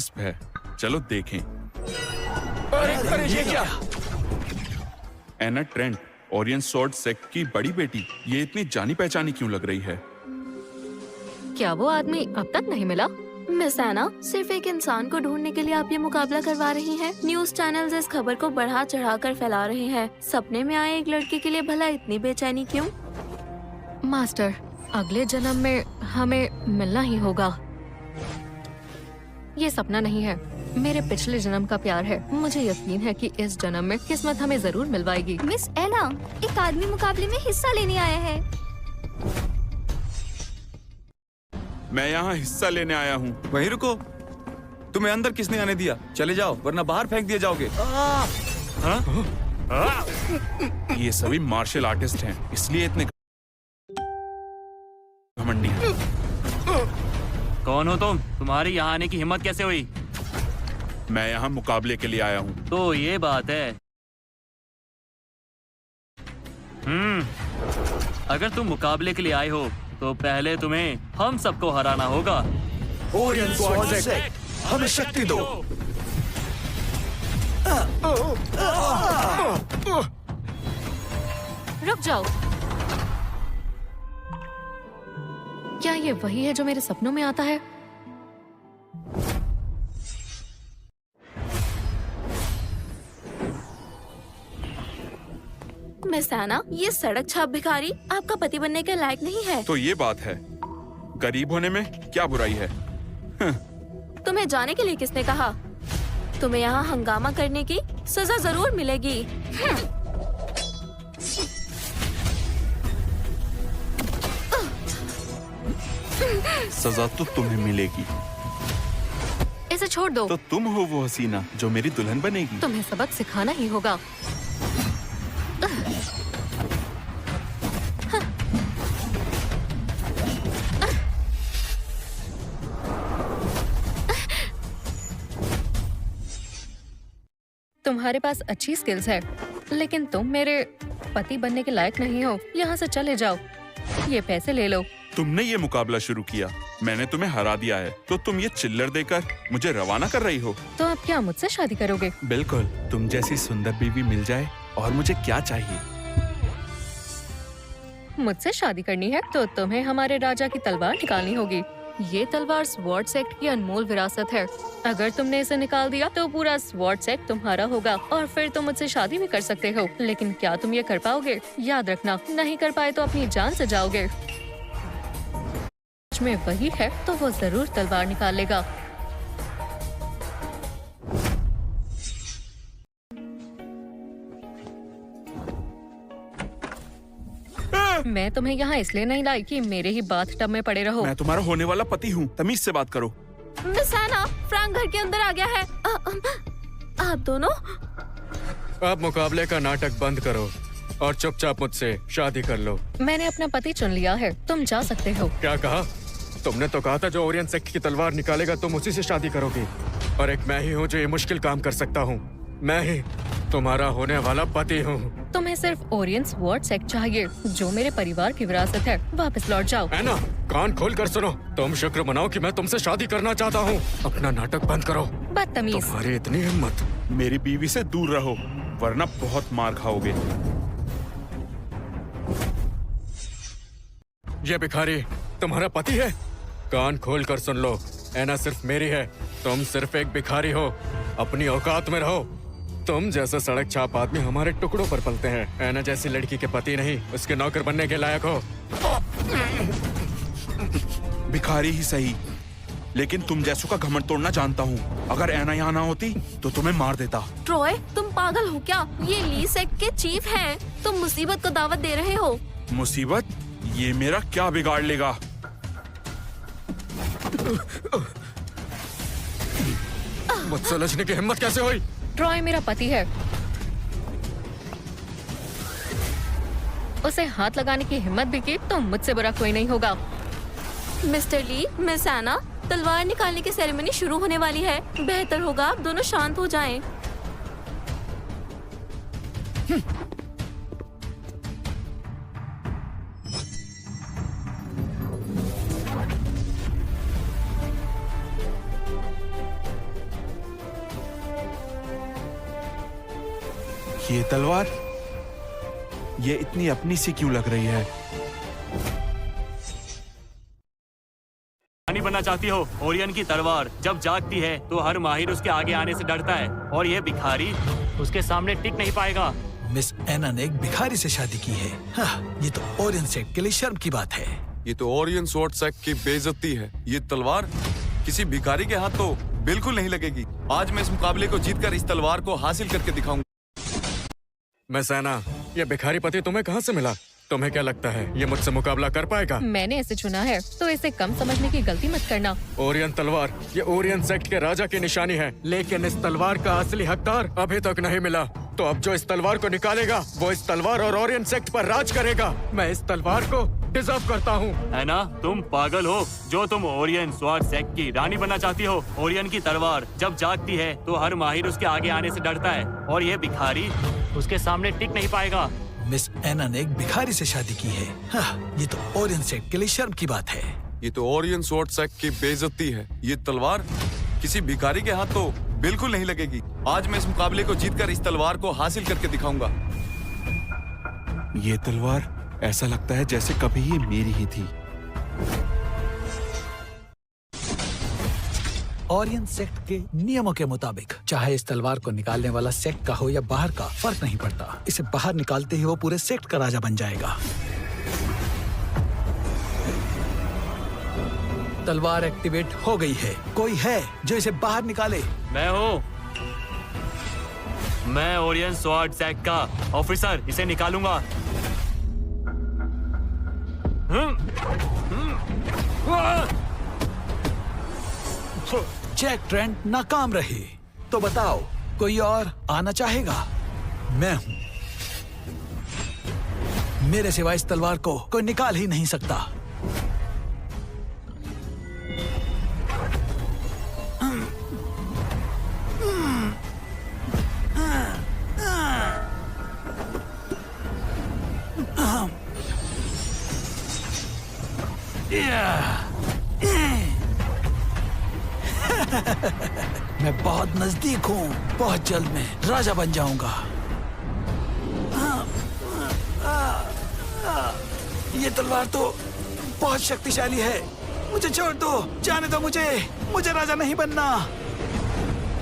दिलचस्प है। चलो देखें। अरे ये क्या? एना ट्रेंट, ओरियन स्वॉर्ड सेक्ट की बड़ी बेटी। ये इतनी जानी पहचानी क्यों लग रही है? क्या वो आदमी अब तक नहीं मिला? मिस एना, सिर्फ एक इंसान को ढूंढने के लिए आप ये मुकाबला करवा रही हैं। न्यूज चैनल्स इस खबर को बढ़ा चढ़ाकर फैला रहे हैं। सपने में आए एक लड़के के लिए भला इतनी बेचैनी क्यों? मास्टर, अगले जन्म में हमें मिलना ही होगा। ये सपना नहीं है, मेरे पिछले जन्म का प्यार है। मुझे यकीन है कि इस जन्म में किस्मत हमें जरूर मिलवाएगी। मिस एना, एक आदमी मुकाबले में हिस्सा लेने आया है। मैं यहाँ हिस्सा लेने आया हूँ। वहीं रुको। तुम्हें अंदर किसने आने दिया? चले जाओ वरना बाहर फेंक दिए जाओगे। ये सभी मार्शल आर्टिस्ट हैं, इसलिए इतने घमंडी हैं। कौन हो तुम? तुम्हारी यहाँ आने की हिम्मत कैसे हुई? मैं यहाँ मुकाबले के लिए आया हूँ। तो ये बात है। अगर तुम मुकाबले के लिए आए हो तो पहले तुम्हें हम सबको हराना होगा। ओरियन स्वॉर्ड सेक्ट, हमें शक्ति दो। रुक जाओ। क्या ये वही है जो मेरे सपनों में आता है? मिस एना, ये सड़क छाप भिखारी आपका पति बनने के लायक नहीं है। तो ये बात है, गरीब होने में क्या बुराई है? तुम्हें जाने के लिए किसने कहा? तुम्हें यहाँ हंगामा करने की सजा जरूर मिलेगी। सजा तो तुम्हें मिलेगी। इसे छोड़ दो। तो तुम हो वो हसीना जो मेरी दुल्हन बनेगी। तुम्हें सबक सिखाना ही होगा। तुम्हारे पास अच्छी स्किल्स है, लेकिन तुम मेरे पति बनने के लायक नहीं हो। यहाँ से चले जाओ। ये पैसे ले लो। तुमने ये मुकाबला शुरू किया, मैंने तुम्हें हरा दिया है, तो तुम ये चिल्लर देकर मुझे रवाना कर रही हो। तो अब क्या मुझसे शादी करोगे? बिल्कुल, तुम जैसी सुंदर बीवी मिल जाए और मुझे क्या चाहिए। मुझसे शादी करनी है तो तुम्हें हमारे राजा की तलवार निकालनी होगी। ये तलवार स्वॉर्ड सेक्ट की अनमोल विरासत है। अगर तुमने इसे निकाल दिया तो पूरा स्वॉर्ड सेक्ट तुम्हारा होगा और फिर तुम मुझसे शादी भी कर सकते हो। लेकिन क्या तुम ये कर पाओगे? याद रखना, नहीं कर पाए तो अपनी जान से जाओगे। में वही है तो वो जरूर तलवार निकाल लेगा। मैं तुम्हें यहाँ इसलिए नहीं लाई कि मेरे ही बाथटब में पड़े रहो। मैं तुम्हारा होने वाला पति हूँ, तमीज से बात करो। मिस एना, फ्रैंक घर के अंदर आ गया है। आप दोनों अब मुकाबले का नाटक बंद करो और चुपचाप मुझसे शादी कर लो। मैंने अपना पति चुन लिया है, तुम जा सकते हो। क्या कहा? तुमने तो कहा था जो ओरियन सेक्ट की तलवार निकालेगा तुम उसी से शादी करोगी। और एक मैं ही हूँ जो ये मुश्किल काम कर सकता हूँ। मैं ही तुम्हारा होने वाला पति हूँ। तुम्हें सिर्फ ओरियन स्वॉर्ड सेक्ट चाहिए, जो मेरे परिवार की विरासत है। वापस लौट जाओ। एना, कान खोल कर सुनो। तुम शुक्र मनाओ कि मैं तुमसे शादी करना चाहता हूँ। अपना नाटक बंद करो। बदतमीज। तुम्हारी इतनी हिम्मत। मेरी बीवी से दूर रहो, वरना बहुत मार खाओगे। ये भिखारी तुम्हारा पति है? कान खोल कर सुन लो, एना सिर्फ मेरी है। तुम सिर्फ एक भिखारी हो, अपनी औकात में रहो। तुम जैसे सड़क छाप आदमी हमारे टुकड़ों पर पलते हैं। एना जैसी लड़की के पति नहीं, उसके नौकर बनने के लायक हो। भिखारी ही सही, लेकिन तुम जैसों का घमंड तोड़ना जानता हूँ। अगर एना यहाँ ना होती तो तुम्हें मार देता। ट्रॉय, तुम पागल हो क्या? ये ली सेक्ट के चीफ हैं। तुम मुसीबत को दावत दे रहे हो। मुसीबत? ये मेरा क्या बिगाड़ लेगा? मुझसे लड़ने की हिम्मत कैसे हुई? ट्रॉय मेरा पति है, उसे हाथ लगाने की हिम्मत भी की तो मुझसे बुरा कोई नहीं होगा। मिस्टर ली, मिस एना, तलवार निकालने की सेरेमनी शुरू होने वाली है। बेहतर होगा आप दोनों शांत हो जाएं। ये तलवार, ये इतनी अपनी सी क्यों लग रही है? रानी बनना चाहती हो? ओरियन की तलवार जब जागती है तो हर माहिर उसके आगे आने से डरता है और ये भिखारी उसके सामने टिक नहीं पाएगा। मिस एना ने एक भिखारी से शादी की है। हाँ, ये तो ओरियन सेक्ट के लिए शर्म की बात है। ये तो ओरियन स्वॉर्ड सेक्ट की बेइज्जती है। ये तलवार किसी भिखारी के हाथ तो बिल्कुल नहीं लगेगी। आज मैं इस मुकाबले को जीतकर इस तलवार को हासिल करके दिखाऊंगा। मिस एना, ये भिखारी पति तुम्हें कहाँ से मिला? तुम्हें क्या लगता है ये मुझसे मुकाबला कर पाएगा? मैंने इसे चुना है तो इसे कम समझने की गलती मत करना। ओरियन तलवार ये ओरियन सेक्ट के राजा की निशानी है, लेकिन इस तलवार का असली हकदार अभी तक नहीं मिला। तो अब जो इस तलवार को निकालेगा वो इस तलवार और ओरियन सेक्ट पर राज करेगा। मैं इस तलवार को डिजर्व करता हूँ। है ना? तुम पागल हो जो तुम ओरियन स्वॉर्ड सेक्ट की रानी बनना चाहती हो। ओरियन की तलवार जब जागती है तो हर माहिर उसके आगे आने से डरता है और ये भिखारी उसके सामने टिक नहीं पाएगा। मिस एना ने एक भिखारी से शादी की है। हाँ, ये तो ओरियन सेक्ट के लिए शर्म की बात है। ये तो ओरियन स्वॉर्ड सेक्ट की बेइज्जती है। ये तलवार किसी भिखारी के हाथ तो बिल्कुल नहीं लगेगी। आज मैं इस मुकाबले को जीतकर इस तलवार को हासिल करके दिखाऊंगा। ये तलवार ऐसा लगता है जैसे कभी ये मेरी ही थी। ओरियन सेक्ट के नियमों के मुताबिक चाहे इस तलवार को निकालने वाला सेक्ट का हो या बाहर का, फर्क नहीं पड़ता। इसे बाहर निकालते ही वो पूरे सेक्ट का राजा बन जाएगा। तलवार एक्टिवेट हो गई है। कोई है जो इसे बाहर निकाले? मैं हूँ। मैं ओरियन स्वॉर्ड सेक्ट का ऑफिसर इसे निकालूंगा। चेक ट्रेंड नाकाम रहे तो बताओ कोई और आना चाहेगा? मैं हूं। मेरे सिवा इस तलवार को कोई निकाल ही नहीं सकता। मैं बहुत नजदीक हूँ। बहुत जल्द मैं राजा बन जाऊंगा। ये तलवार तो बहुत शक्तिशाली है। मुझे छोड़ दो, जाने दो मुझे। मुझे राजा नहीं बनना।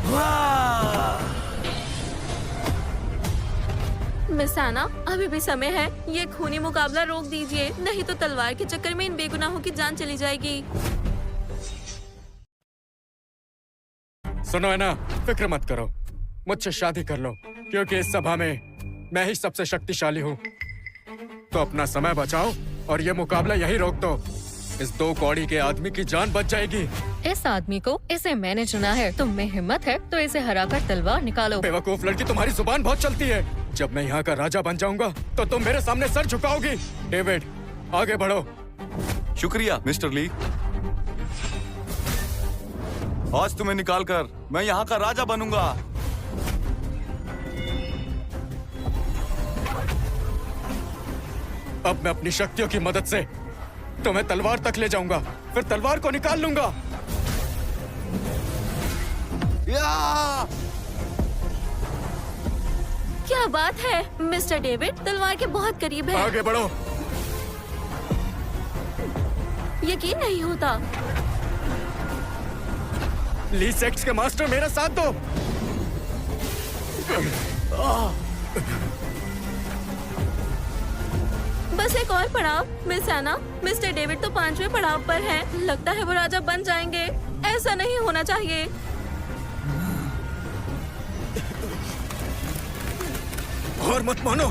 वाह! मिस एना, अभी भी समय है। ये खूनी मुकाबला रोक दीजिए, नहीं तो तलवार के चक्कर में इन बेगुनाहों की जान चली जाएगी। सुनो है ना, फिक्र मत करो, मुझसे शादी कर लो, क्योंकि इस सभा में मैं ही सबसे शक्तिशाली हूँ। तो अपना समय बचाओ और ये मुकाबला यही रोक दो। इस 2 कौड़ी के आदमी की जान बच जाएगी। इस आदमी को, इसे मैंने चुना है। तुम में हिम्मत है तो इसे हराकर तलवार निकालो। बेवकूफ लड़की, तुम्हारी जुबान बहुत चलती है। जब मैं यहाँ का राजा बन जाऊंगा तो तुम मेरे सामने सर झुकाओगी। डेविड, आगे बढ़ो। शुक्रिया मिस्टर ली। आज तुम्हें निकालकर मैं यहाँ का राजा बनूंगा। अब मैं अपनी शक्तियों की मदद से तुम्हें तलवार तक ले जाऊंगा, फिर तलवार को निकाल लूंगा। क्या बात है मिस्टर डेविड, तलवार के बहुत करीब है। आगे बढ़ो। यकीन नहीं होता। ली सेक्ट्स के मास्टर, मेरा साथ दो। बस एक और पड़ाव। मिस एना, मिस्टर डेविड तो 5वें पड़ाव पर हैं। लगता है वो राजा बन जाएंगे। ऐसा नहीं होना चाहिए। और मत मानो।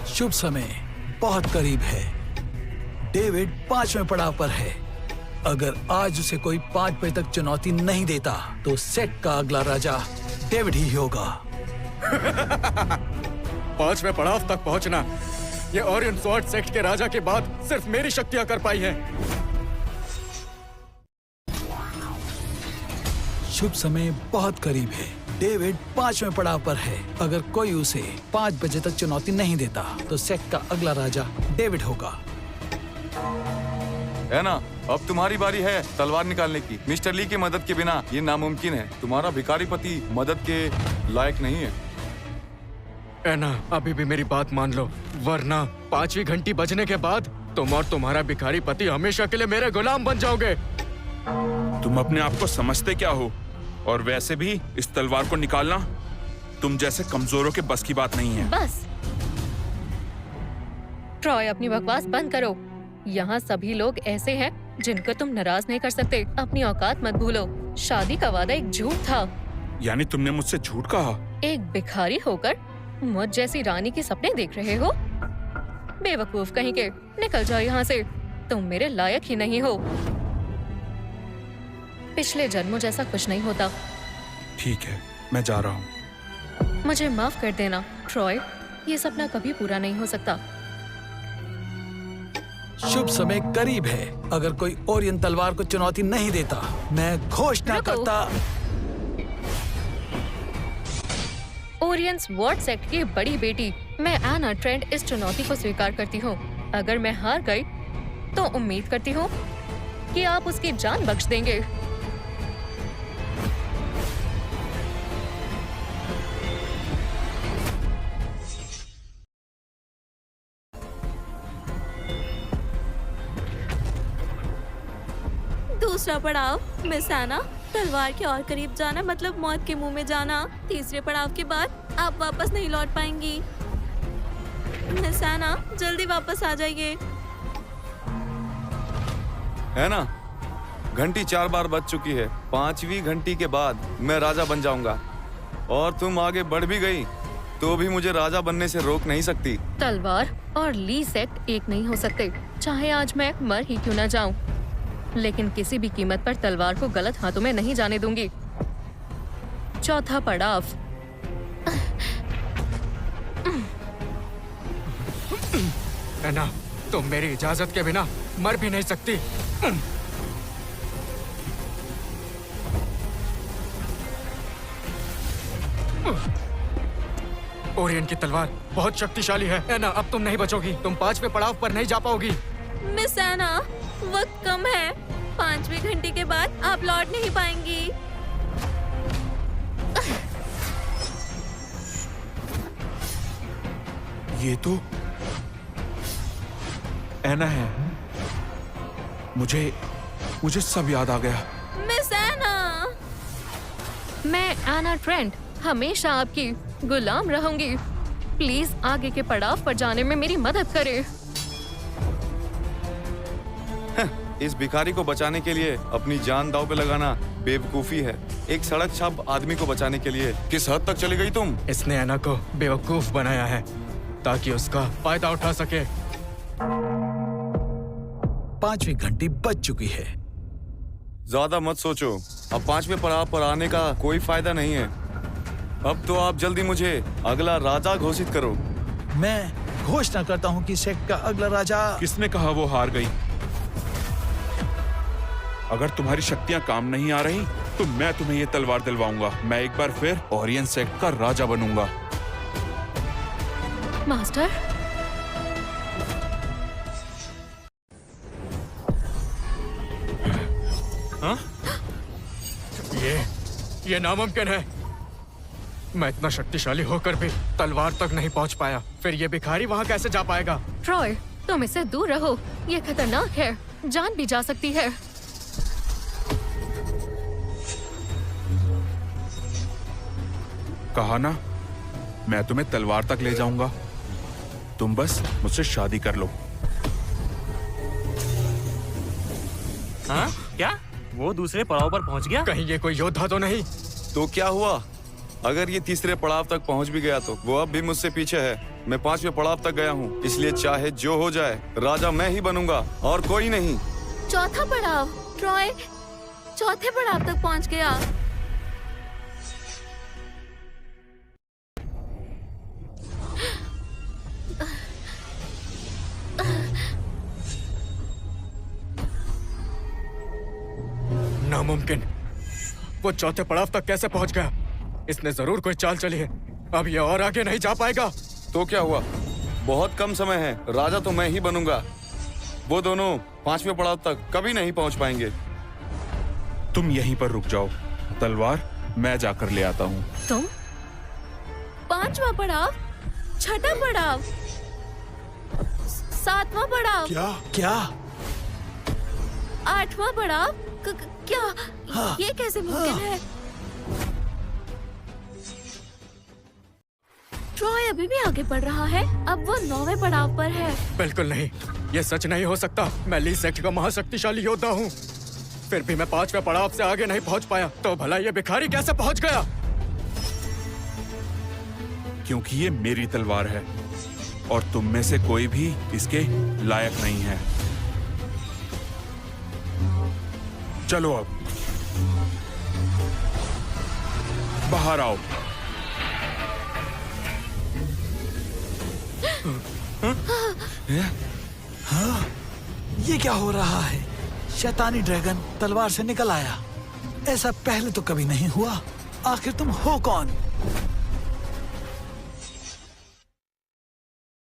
शुभ समय बहुत करीब है। डेविड 5वें पड़ाव पर है। अगर आज उसे कोई 5 बजे तक चुनौती नहीं देता तो सेक्ट का अगला राजा डेविड ही होगा। 5वें पड़ाव तक पहुंचना, ये ओरियन स्वॉर्ड सेक्ट के राजा के बाद सिर्फ मेरी शक्तियां कर पाई हैं। शुभ समय बहुत करीब है। डेविड 5वें पड़ाव पर है। अगर कोई उसे 5 बजे तक चुनौती नहीं देता तो सेक्ट का अगला राजा डेविड होगा। है ना, अब तुम्हारी बारी है तलवार निकालने की। मिस्टर ली की मदद के बिना ये नामुमकिन है। तुम्हारा भिखारी पति मदद के लायक नहीं है। एना, अभी भी मेरी बात मान लो, वरना 5वीं घंटी बजने के बाद तुम और तुम्हारा भिखारी पति हमेशा के लिए मेरे गुलाम बन जाओगे। तुम अपने आप को समझते क्या हो? और वैसे भी इस तलवार को निकालना तुम जैसे कमजोरों के बस की बात नहीं है। बस ट्रॉय, अपनी बकवास बंद करो। यहाँ सभी लोग ऐसे हैं जिनको तुम नाराज नहीं कर सकते। अपनी औकात मत भूलो। शादी का वादा एक झूठ था। यानी तुमने मुझसे झूठ कहा? एक भिखारी होकर मुझ जैसी रानी के सपने देख रहे हो? बेवकूफ कहीं के, निकल जाओ यहाँ से। तुम मेरे लायक ही नहीं हो। पिछले जन्मों जैसा कुछ नहीं होता। ठीक है, मैं जा रहा हूँ। मुझे माफ कर देना ट्रॉय, ये सपना कभी पूरा नहीं हो सकता। शुभ समय करीब है। अगर कोई ओरियन तलवार को चुनौती नहीं देता, मैं घोषणा रुको। करता। ओरियन स्वॉर्ड सेक्ट की बड़ी बेटी मैं एना ट्रेंट इस चुनौती को स्वीकार करती हूँ। अगर मैं हार गई तो उम्मीद करती हूँ कि आप उसकी जान बख्श देंगे। दूसरा पड़ाव, मिस एना, तलवार के और करीब जाना मतलब मौत के मुंह में जाना। तीसरे पड़ाव के बाद आप वापस नहीं लौट पाएंगी। मिस एना, जल्दी वापस आ जाइए। है ना, घंटी 4 बार बज चुकी है। 5वीं घंटी के बाद मैं राजा बन जाऊंगा। और तुम आगे बढ़ भी गई तो भी मुझे राजा बनने से रोक नहीं सकती। तलवार और ली सेक्ट एक नहीं हो सकते, चाहे आज मैं मर ही क्यों ना जाऊं। लेकिन किसी भी कीमत पर तलवार को गलत हाथों में नहीं जाने दूंगी। चौथा पड़ाव। एना, तुम मेरी इजाजत के बिना मर भी नहीं सकती। ओरियन की तलवार बहुत शक्तिशाली है। एना, अब तुम नहीं बचोगी। तुम 5वें पड़ाव पर नहीं जा पाओगी। मिस एना, वक्त कम है। 5वीं घंटी के बाद आप लौट नहीं पाएंगी। ये तो एना है। मुझे सब याद आ गया। मिस एना, मैं एना ट्रेंट हमेशा आपकी गुलाम रहूंगी। प्लीज आगे के पड़ाव पर जाने में मेरी मदद करें। इस भिखारी को बचाने के लिए अपनी जान दांव पे लगाना बेवकूफी है। एक सड़क छाप आदमी को बचाने के लिए किस हद तक चली गई तुम? इसने एना को बेवकूफ बनाया है ताकि उसका फायदा उठा सके। 5वीं घंटी बज चुकी है। ज्यादा मत सोचो, अब 5वें पड़ाव पर आने का कोई फायदा नहीं है। अब तो आप जल्दी मुझे अगला राजा घोषित करो। मैं घोषणा करता हूँ कि सेक्ट का अगला राजा। किसने कहा वो हार गई? अगर तुम्हारी शक्तियां काम नहीं आ रही तो मैं तुम्हें ये तलवार दिलवाऊंगा। मैं एक बार फिर ओरियन सेक्ट का राजा बनूंगा। मास्टर, हाँ? ये नामुमकिन है। मैं इतना शक्तिशाली होकर भी तलवार तक नहीं पहुंच पाया। फिर ये भिखारी वहां कैसे जा पाएगा? ट्रॉय, तुम इससे दूर रहो। ये खतरनाक है, जान भी जा सकती है। कहा ना, मैं तुम्हें तलवार तक ले जाऊंगा। तुम बस मुझसे शादी कर लो। हाँ? क्या वो दूसरे पड़ाव पर पहुंच गया? कहीं ये कोई योद्धा तो नहीं? तो क्या हुआ? अगर ये तीसरे पड़ाव तक पहुंच भी गया तो वो अब भी मुझसे पीछे है। मैं 5वें पड़ाव तक गया हूँ, इसलिए चाहे जो हो जाए राजा मैं ही बनूंगा और कोई नहीं। चौथा पड़ाव, ट्रॉय चौथे पड़ाव तक पहुंच गया। नामुमकिन। वो चौथे पड़ाव तक कैसे पहुंच गया? इसने जरूर कोई चाल चली है। अब ये और आगे नहीं जा पाएगा। तो क्या हुआ? बहुत कम समय है, राजा तो मैं ही बनूंगा। वो दोनों 5वें पड़ाव तक कभी नहीं पहुंच पाएंगे। तुम यहीं पर रुक जाओ, तलवार मैं जाकर ले आता हूँ। तुम 5वां पड़ाव, 6ठा पड़ाव, 7वां पड़ाव, क्या 8वां पड़ाव। क्या हाँ। ये कैसे मुमकिन है? ट्रॉय अभी भी आगे बढ़ रहा है। अब वो 9वें पड़ाव पर है। बिल्कुल नहीं, ये सच नहीं हो सकता। मैं ली सेक्ट का महाशक्तिशाली योद्धा हूँ, फिर भी मैं 5वें पड़ाव से आगे नहीं पहुँच पाया। तो भला ये भिखारी कैसे पहुँच गया? क्योंकि ये मेरी तलवार है और तुम में से कोई भी इसके लायक नहीं है। चलो अब बाहर आओ। ये क्या हो रहा है? शैतानी ड्रैगन तलवार से निकल आया। ऐसा पहले तो कभी नहीं हुआ। आखिर तुम हो कौन?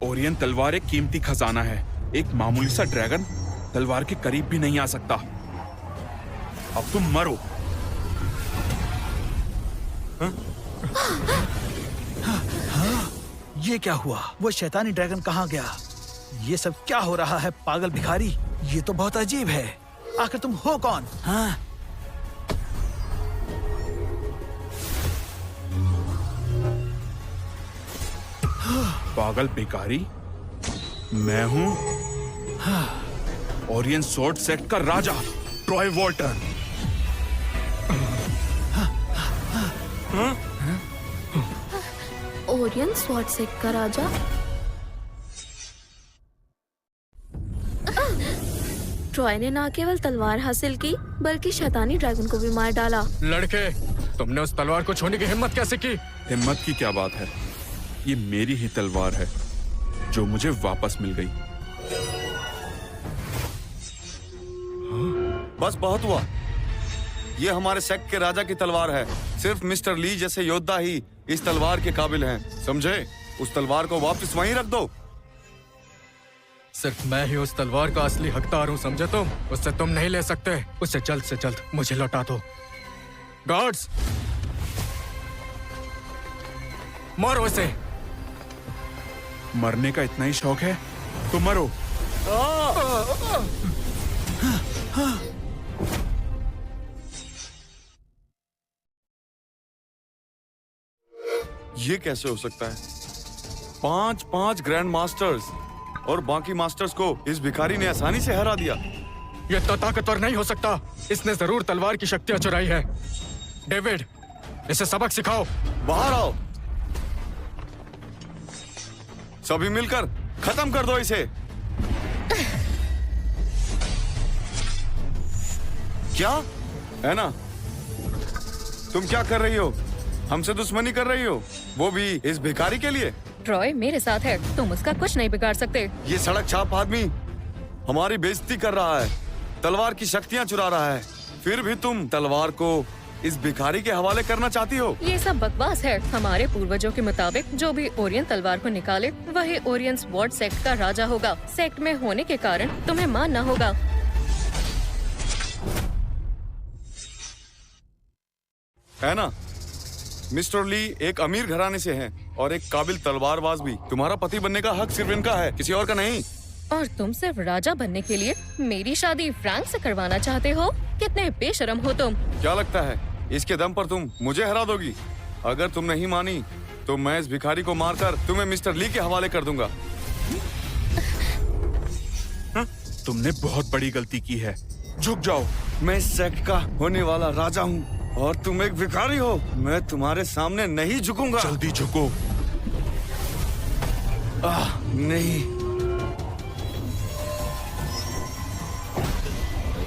ओरियन तलवार एक कीमती खजाना है। एक मामूली सा ड्रैगन तलवार के करीब भी नहीं आ सकता। अब तुम मरो। ये क्या हुआ? वो शैतानी ड्रैगन कहाँ गया? ये सब क्या हो रहा है पागल भिखारी? ये तो बहुत अजीब है। आखिर तुम हो कौन? हाँ? पागल भिखारी, मैं हूँ ओरियन स्वॉर्ड सेक्ट का राजा Troy Walton. Orion Sword Sect का राजा। ट्रॉय ने न केवल तलवार हासिल की बल्कि शैतानी ड्रैगन को भी मार डाला। लड़के, तुमने उस तलवार को छूने की हिम्मत कैसे की? हिम्मत की क्या बात है? ये मेरी ही तलवार है जो मुझे वापस मिल गई। बस बहुत हुआ। ये हमारे सेक्ट के राजा की तलवार है। सिर्फ मिस्टर ली जैसे योद्धा ही इस तलवार के काबिल हैं। समझे? उस तलवार को वापस वहीं रख दो। सिर्फ मैं ही उस तलवार का असली हकदार हूँ, समझे तुम? उससे तुम नहीं ले सकते। उसे जल्द से जल्द मुझे लौटा दो। गार्ड्स, मारो इसे। मरने का इतना ही शौक है तो मरो। ये कैसे हो सकता है? 5 ग्रैंड मास्टर्स और बाकी मास्टर्स को इस भिखारी ने आसानी से हरा दिया। ये तो ताकतवर नहीं हो सकता। इसने जरूर तलवार की शक्तियां चुराई है। डेविड, इसे सबक सिखाओ। बाहर आओ। सभी मिलकर खत्म कर दो इसे। क्या है ना? तुम क्या कर रही हो? हमसे दुश्मनी कर रही हो, वो भी इस भिखारी के लिए? ट्रॉय मेरे साथ है, तुम उसका कुछ नहीं बिगाड़ सकते। ये सड़क छाप आदमी हमारी बेइज्जती कर रहा है, तलवार की शक्तियां चुरा रहा है, फिर भी तुम तलवार को इस भिखारी के हवाले करना चाहती हो? ये सब बकवास है। हमारे पूर्वजों के मुताबिक जो भी ओरियन तलवार को निकाले वही ओरियन स्वॉर्ड सेक्ट का राजा होगा। सेक्ट में होने के कारण तुम्हें मानना होगा। है ना? मिस्टर ली एक अमीर घराने से हैं और एक काबिल तलवारबाज भी। तुम्हारा पति बनने का हक सिर्फ इनका है, किसी और का नहीं। और तुम सिर्फ राजा बनने के लिए मेरी शादी फ्रैंक से करवाना चाहते हो? कितने बेशरम हो तुम। क्या लगता है इसके दम पर तुम मुझे हरा दोगी? अगर तुम नहीं मानी तो मैं इस भिखारी को मारकर तुम्हें मिस्टर ली के हवाले कर दूंगा। तुमने बहुत बड़ी गलती की है, झुक जाओ। मैं इस सेक्ट का होने वाला राजा हूँ और तुम एक भिखारी हो। मैं तुम्हारे सामने नहीं झुकूंगा। जल्दी झुको। नहीं।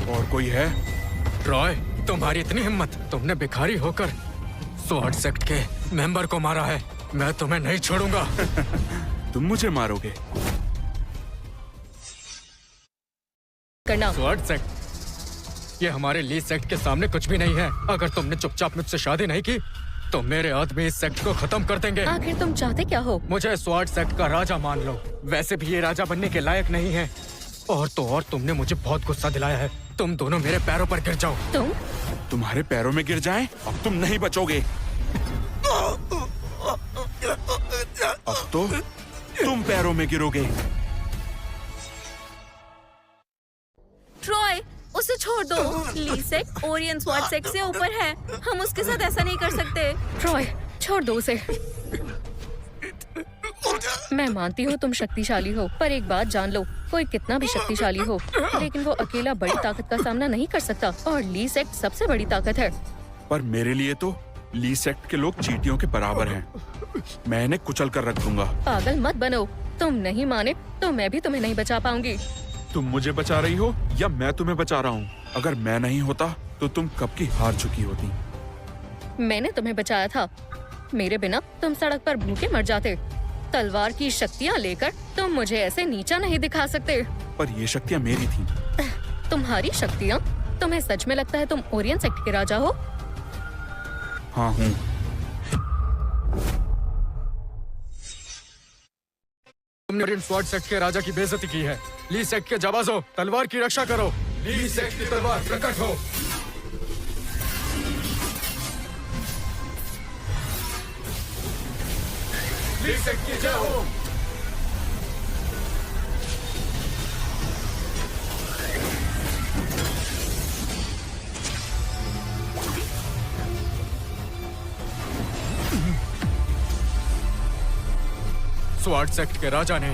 और कोई है? ट्रॉय, तुम्हारी इतनी हिम्मत? तुमने भिखारी होकर स्वॉर्ड सेक्ट के मेंबर को मारा है। मैं तुम्हें नहीं छोड़ूंगा। तुम मुझे मारोगे? करना। स्वॉर्ड सेक्ट, ये हमारे ली सेक्ट के सामने कुछ भी नहीं है। अगर तुमने चुपचाप मुझसे शादी नहीं की तो मेरे आदमी इस सेक्ट को खत्म कर देंगे। आखिर तुम चाहते क्या हो? मुझे स्वॉर्ड सेक्ट का राजा मान लो। वैसे भी ये राजा बनने के लायक नहीं है और तो और तुमने मुझे बहुत गुस्सा दिलाया है। तुम दोनों मेरे पैरों पर गिर जाओ। तुम्हारे पैरों में गिर जाएं, अब तुम नहीं बचोगे। अब तो तुम पैरों में गिरोगे। ट्रॉय, उसे छोड़ दो। ली सेक्ट ओरियन स्वॉर्ड सेक्ट से ऊपर है। हम उसके साथ ऐसा नहीं कर सकते। ट्रॉय, छोड़ दो उसे। मैं मानती हूँ तुम शक्तिशाली हो, पर एक बात जान लो, कोई कितना भी शक्तिशाली हो, लेकिन वो अकेला बड़ी ताकत का सामना नहीं कर सकता, और ली सेक्ट सबसे बड़ी ताकत है। पर मेरे लिए तो ली सेक्ट के लोग चींटियों के बराबर हैं। मैं इन्हें कुचल कर रख दूंगा। पागल मत बनो। तुम नहीं माने तो मैं भी तुम्हें नहीं बचा पाऊंगी। तुम मुझे बचा रही हो या मैं तुम्हें बचा रहा हूँ? अगर मैं नहीं होता तो तुम कब की हार चुकी होती। मैंने तुम्हें बचाया था। मेरे बिना तुम सड़क पर भूखे मर जाते। तलवार की शक्तियाँ लेकर तुम मुझे ऐसे नीचा नहीं दिखा सकते। पर ये शक्तियाँ मेरी थीं। तुम्हारी शक्तियाँ? तुम्हें सच में लगता है तुम ओरियन सेक्ट के राजा हो? हाँ हूँ। तुमने ओरियन स्वॉर्ड सेक्ट के राजा की बेइज्जती की है। ली सेक्ट के जाबाजों, तलवार की रक्षा करो। ली सेक्ट की तलवार प्रकट हो। ली सेक्ट की जय हो। स्वॉर्ड सेक्ट के राजा ने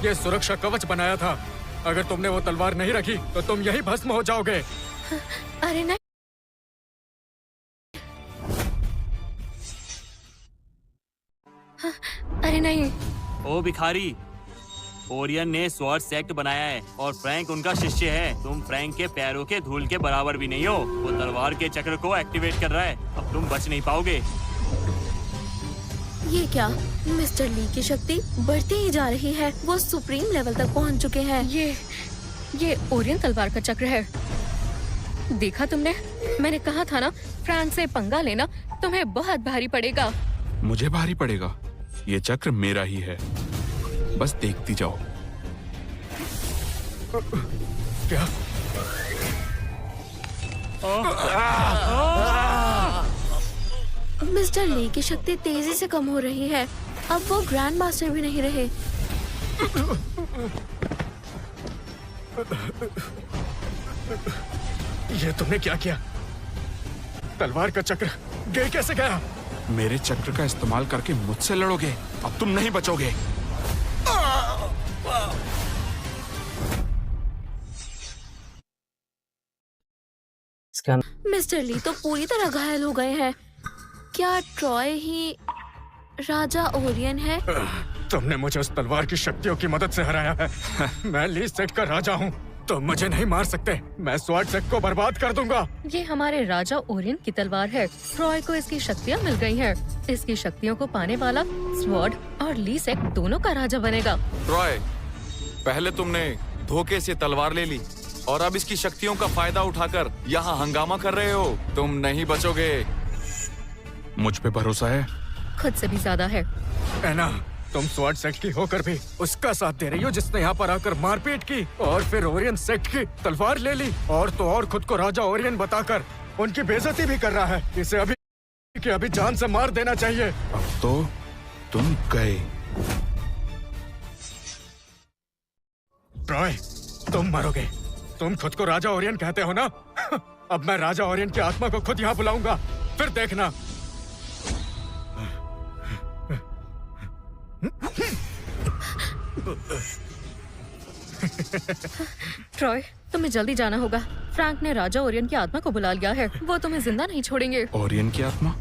ये सुरक्षा कवच बनाया था। अगर तुमने वो तलवार नहीं रखी तो तुम यही भस्म हो जाओगे। अरे नहीं। अरे नहीं। ओ भिखारी, ओरियन ने स्वॉर्ड सेक्ट बनाया है और फ्रैंक उनका शिष्य है। तुम फ्रैंक के पैरों के धूल के बराबर भी नहीं हो। वो तलवार के चक्र को एक्टिवेट कर रहा है। अब तुम बच नहीं पाओगे। ये क्या? मिस्टर ली की शक्ति बढ़ती ही जा रही है। वो सुप्रीम लेवल तक पहुंच चुके हैं। ये ओरियन तलवार का चक्र है। देखा तुमने? मैंने कहा था ना, फ्रैंक से पंगा लेना तुम्हें बहुत भारी पड़ेगा। मुझे भारी पड़ेगा? ये चक्र मेरा ही है, बस देखती जाओ। क्या? मिस्टर ली की शक्ति तेजी से कम हो रही है। अब वो ग्रैंड मास्टर भी नहीं रहे। ये तुमने क्या किया? तलवार का चक्र गिर कैसे गया? मेरे चक्र का इस्तेमाल करके मुझसे लड़ोगे? अब तुम नहीं बचोगे। मिस्टर ली तो पूरी तरह घायल हो गए हैं। क्या ट्रॉय ही राजा ओरियन है? तुमने मुझे उस तलवार की शक्तियों की मदद से हराया है। मैं ली सेक्ट का राजा हूँ। तुम मुझे नहीं मार सकते। मैं स्वॉर्ड सेक्ट को बर्बाद कर दूंगा। ये हमारे राजा ओरियन की तलवार है। ट्रॉय को इसकी शक्तियाँ मिल गई हैं। इसकी शक्तियों को पाने वाला स्वॉर्ड और ली सेक्ट दोनों का राजा बनेगा। ट्रॉय, पहले तुमने धोखे से तलवार ले ली और अब इसकी शक्तियों का फायदा उठाकर यहाँ हंगामा कर रहे हो। तुम नहीं बचोगे। मुझ पे भरोसा है? खुद से भी ज्यादा है। एना, तुम स्वॉर्ड सेक्ट की होकर भी उसका साथ दे रही हो जिसने यहाँ पर आकर मारपीट की और फिर ओरियन सेक्ट की तलवार ले ली, और तो और खुद को राजा ओरियन बताकर उनकी बेइज्जती भी कर रहा है। इसे अभी के अभी जान से मार देना चाहिए। अब तो तुम गए। ट्रॉय, तुम मरोगे। तुम खुद को राजा ओरियन कहते हो ना? अब मैं राजा ओरियन की आत्मा को खुद यहाँ बुलाऊंगा, फिर देखना। ट्रॉय, तुम्हें जल्दी जाना होगा। फ्रैंक ने राजा ओरियन की आत्मा को बुला लिया है। वो तुम्हें जिंदा नहीं छोड़ेंगे। ओरियन की आत्मा?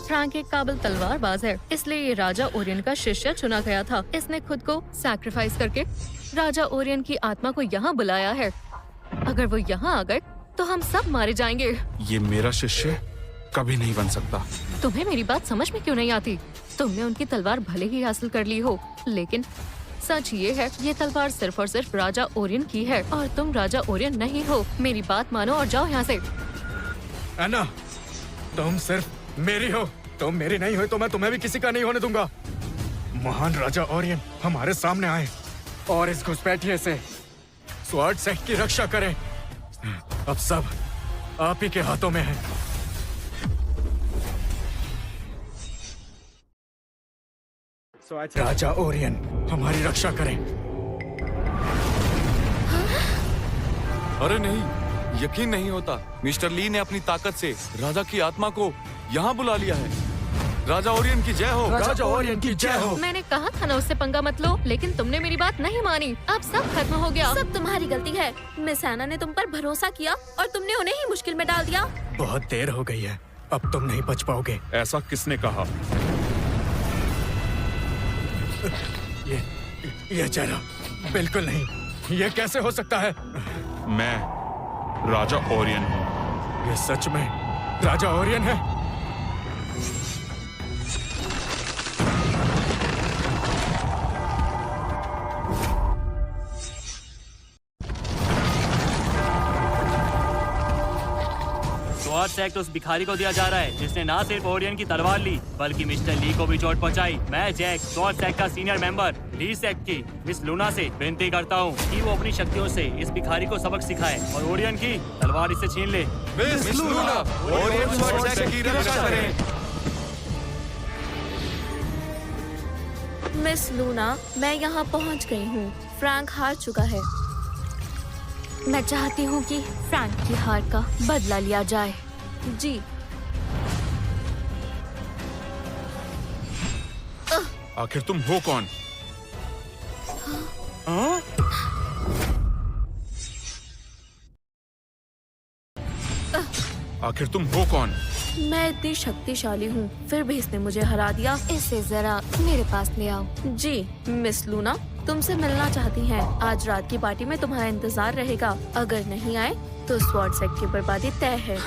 फ्रैंक एक काबिल तलवारबाज है, इसलिए ये राजा ओरियन का शिष्य चुना गया था। इसने खुद को सैक्रिफाइस करके राजा ओरियन की आत्मा को यहाँ बुलाया है। अगर वो यहाँ आ गए तो हम सब मारे जाएंगे। ये मेरा शिष्य कभी नहीं बन सकता। तुम्हें मेरी बात समझ में क्यों नहीं आती? तुमने उनकी तलवार भले ही हासिल कर ली हो, लेकिन सच ये है, ये तलवार सिर्फ और सिर्फ राजा ओरियन की है और तुम राजा ओरियन नहीं हो। मेरी बात मानो और जाओ यहाँ से। एना, तुम सिर्फ मेरी हो। तुम मेरी नहीं हो तो मैं तुम्हें भी किसी का नहीं होने दूंगा। महान राजा ओरियन हमारे सामने आए और इस घुसपैठिए से स्वॉर्ड सेक्ट की रक्षा करें। अब सब आप ही के हाथों में है। राजा ओरियन, हमारी रक्षा करें। अरे नहीं, यकीन नहीं होता। मिस्टर ली ने अपनी ताकत से राजा की आत्मा को यहाँ बुला लिया है। राजा ओरियन की जय हो। राजा ओरियन की जय हो। मैंने कहा था ना उससे पंगा मत लो, लेकिन तुमने मेरी बात नहीं मानी। अब सब खत्म हो गया। सब तुम्हारी गलती है। मिस एना ने तुम पर भरोसा किया और तुमने उन्हें ही मुश्किल में डाल दिया। बहुत देर हो गई है, अब तुम नहीं बच पाओगे। ऐसा किसने कहा? ये चेहरा बिल्कुल नहीं, ये कैसे हो सकता है? मैं राजा ओरियन हूँ। ये सच में राजा ओरियन है? स्वॉर्ड सेक्ट उस भिखारी को दिया जा रहा है जिसने ना सिर्फ ओरियन की तलवार ली बल्कि मिस्टर ली को भी चोट पहुंचाई। मैं जैक, स्वॉर्ड सेक्ट का सीनियर मेंबर, ली सेक्ट की मिस लूना से विनती करता हूं कि वो अपनी शक्तियों से इस भिखारी को सबक सिखाए और ओरियन की तलवार इससे छीन ले। Miss Luna, Orion Sword sect की रक्षा करें। मिस लूना, मैं यहाँ पहुँच गई हूँ। फ्रैंक हार चुका है। मैं चाहती हूँ कि फ्रैंक की हार का बदला लिया जाए। जी। आखिर तुम हो कौन? आखिर तुम हो कौन? मैं इतनी शक्तिशाली हूँ, फिर भी इसने मुझे हरा दिया। इसे जरा मेरे पास ले आओ। जी, मिस लूना, तुमसे मिलना चाहती हैं। आज रात की पार्टी में तुम्हारा इंतजार रहेगा। अगर नहीं आए तो स्वॉर्ड सेक्ट की बर्बादी तय है।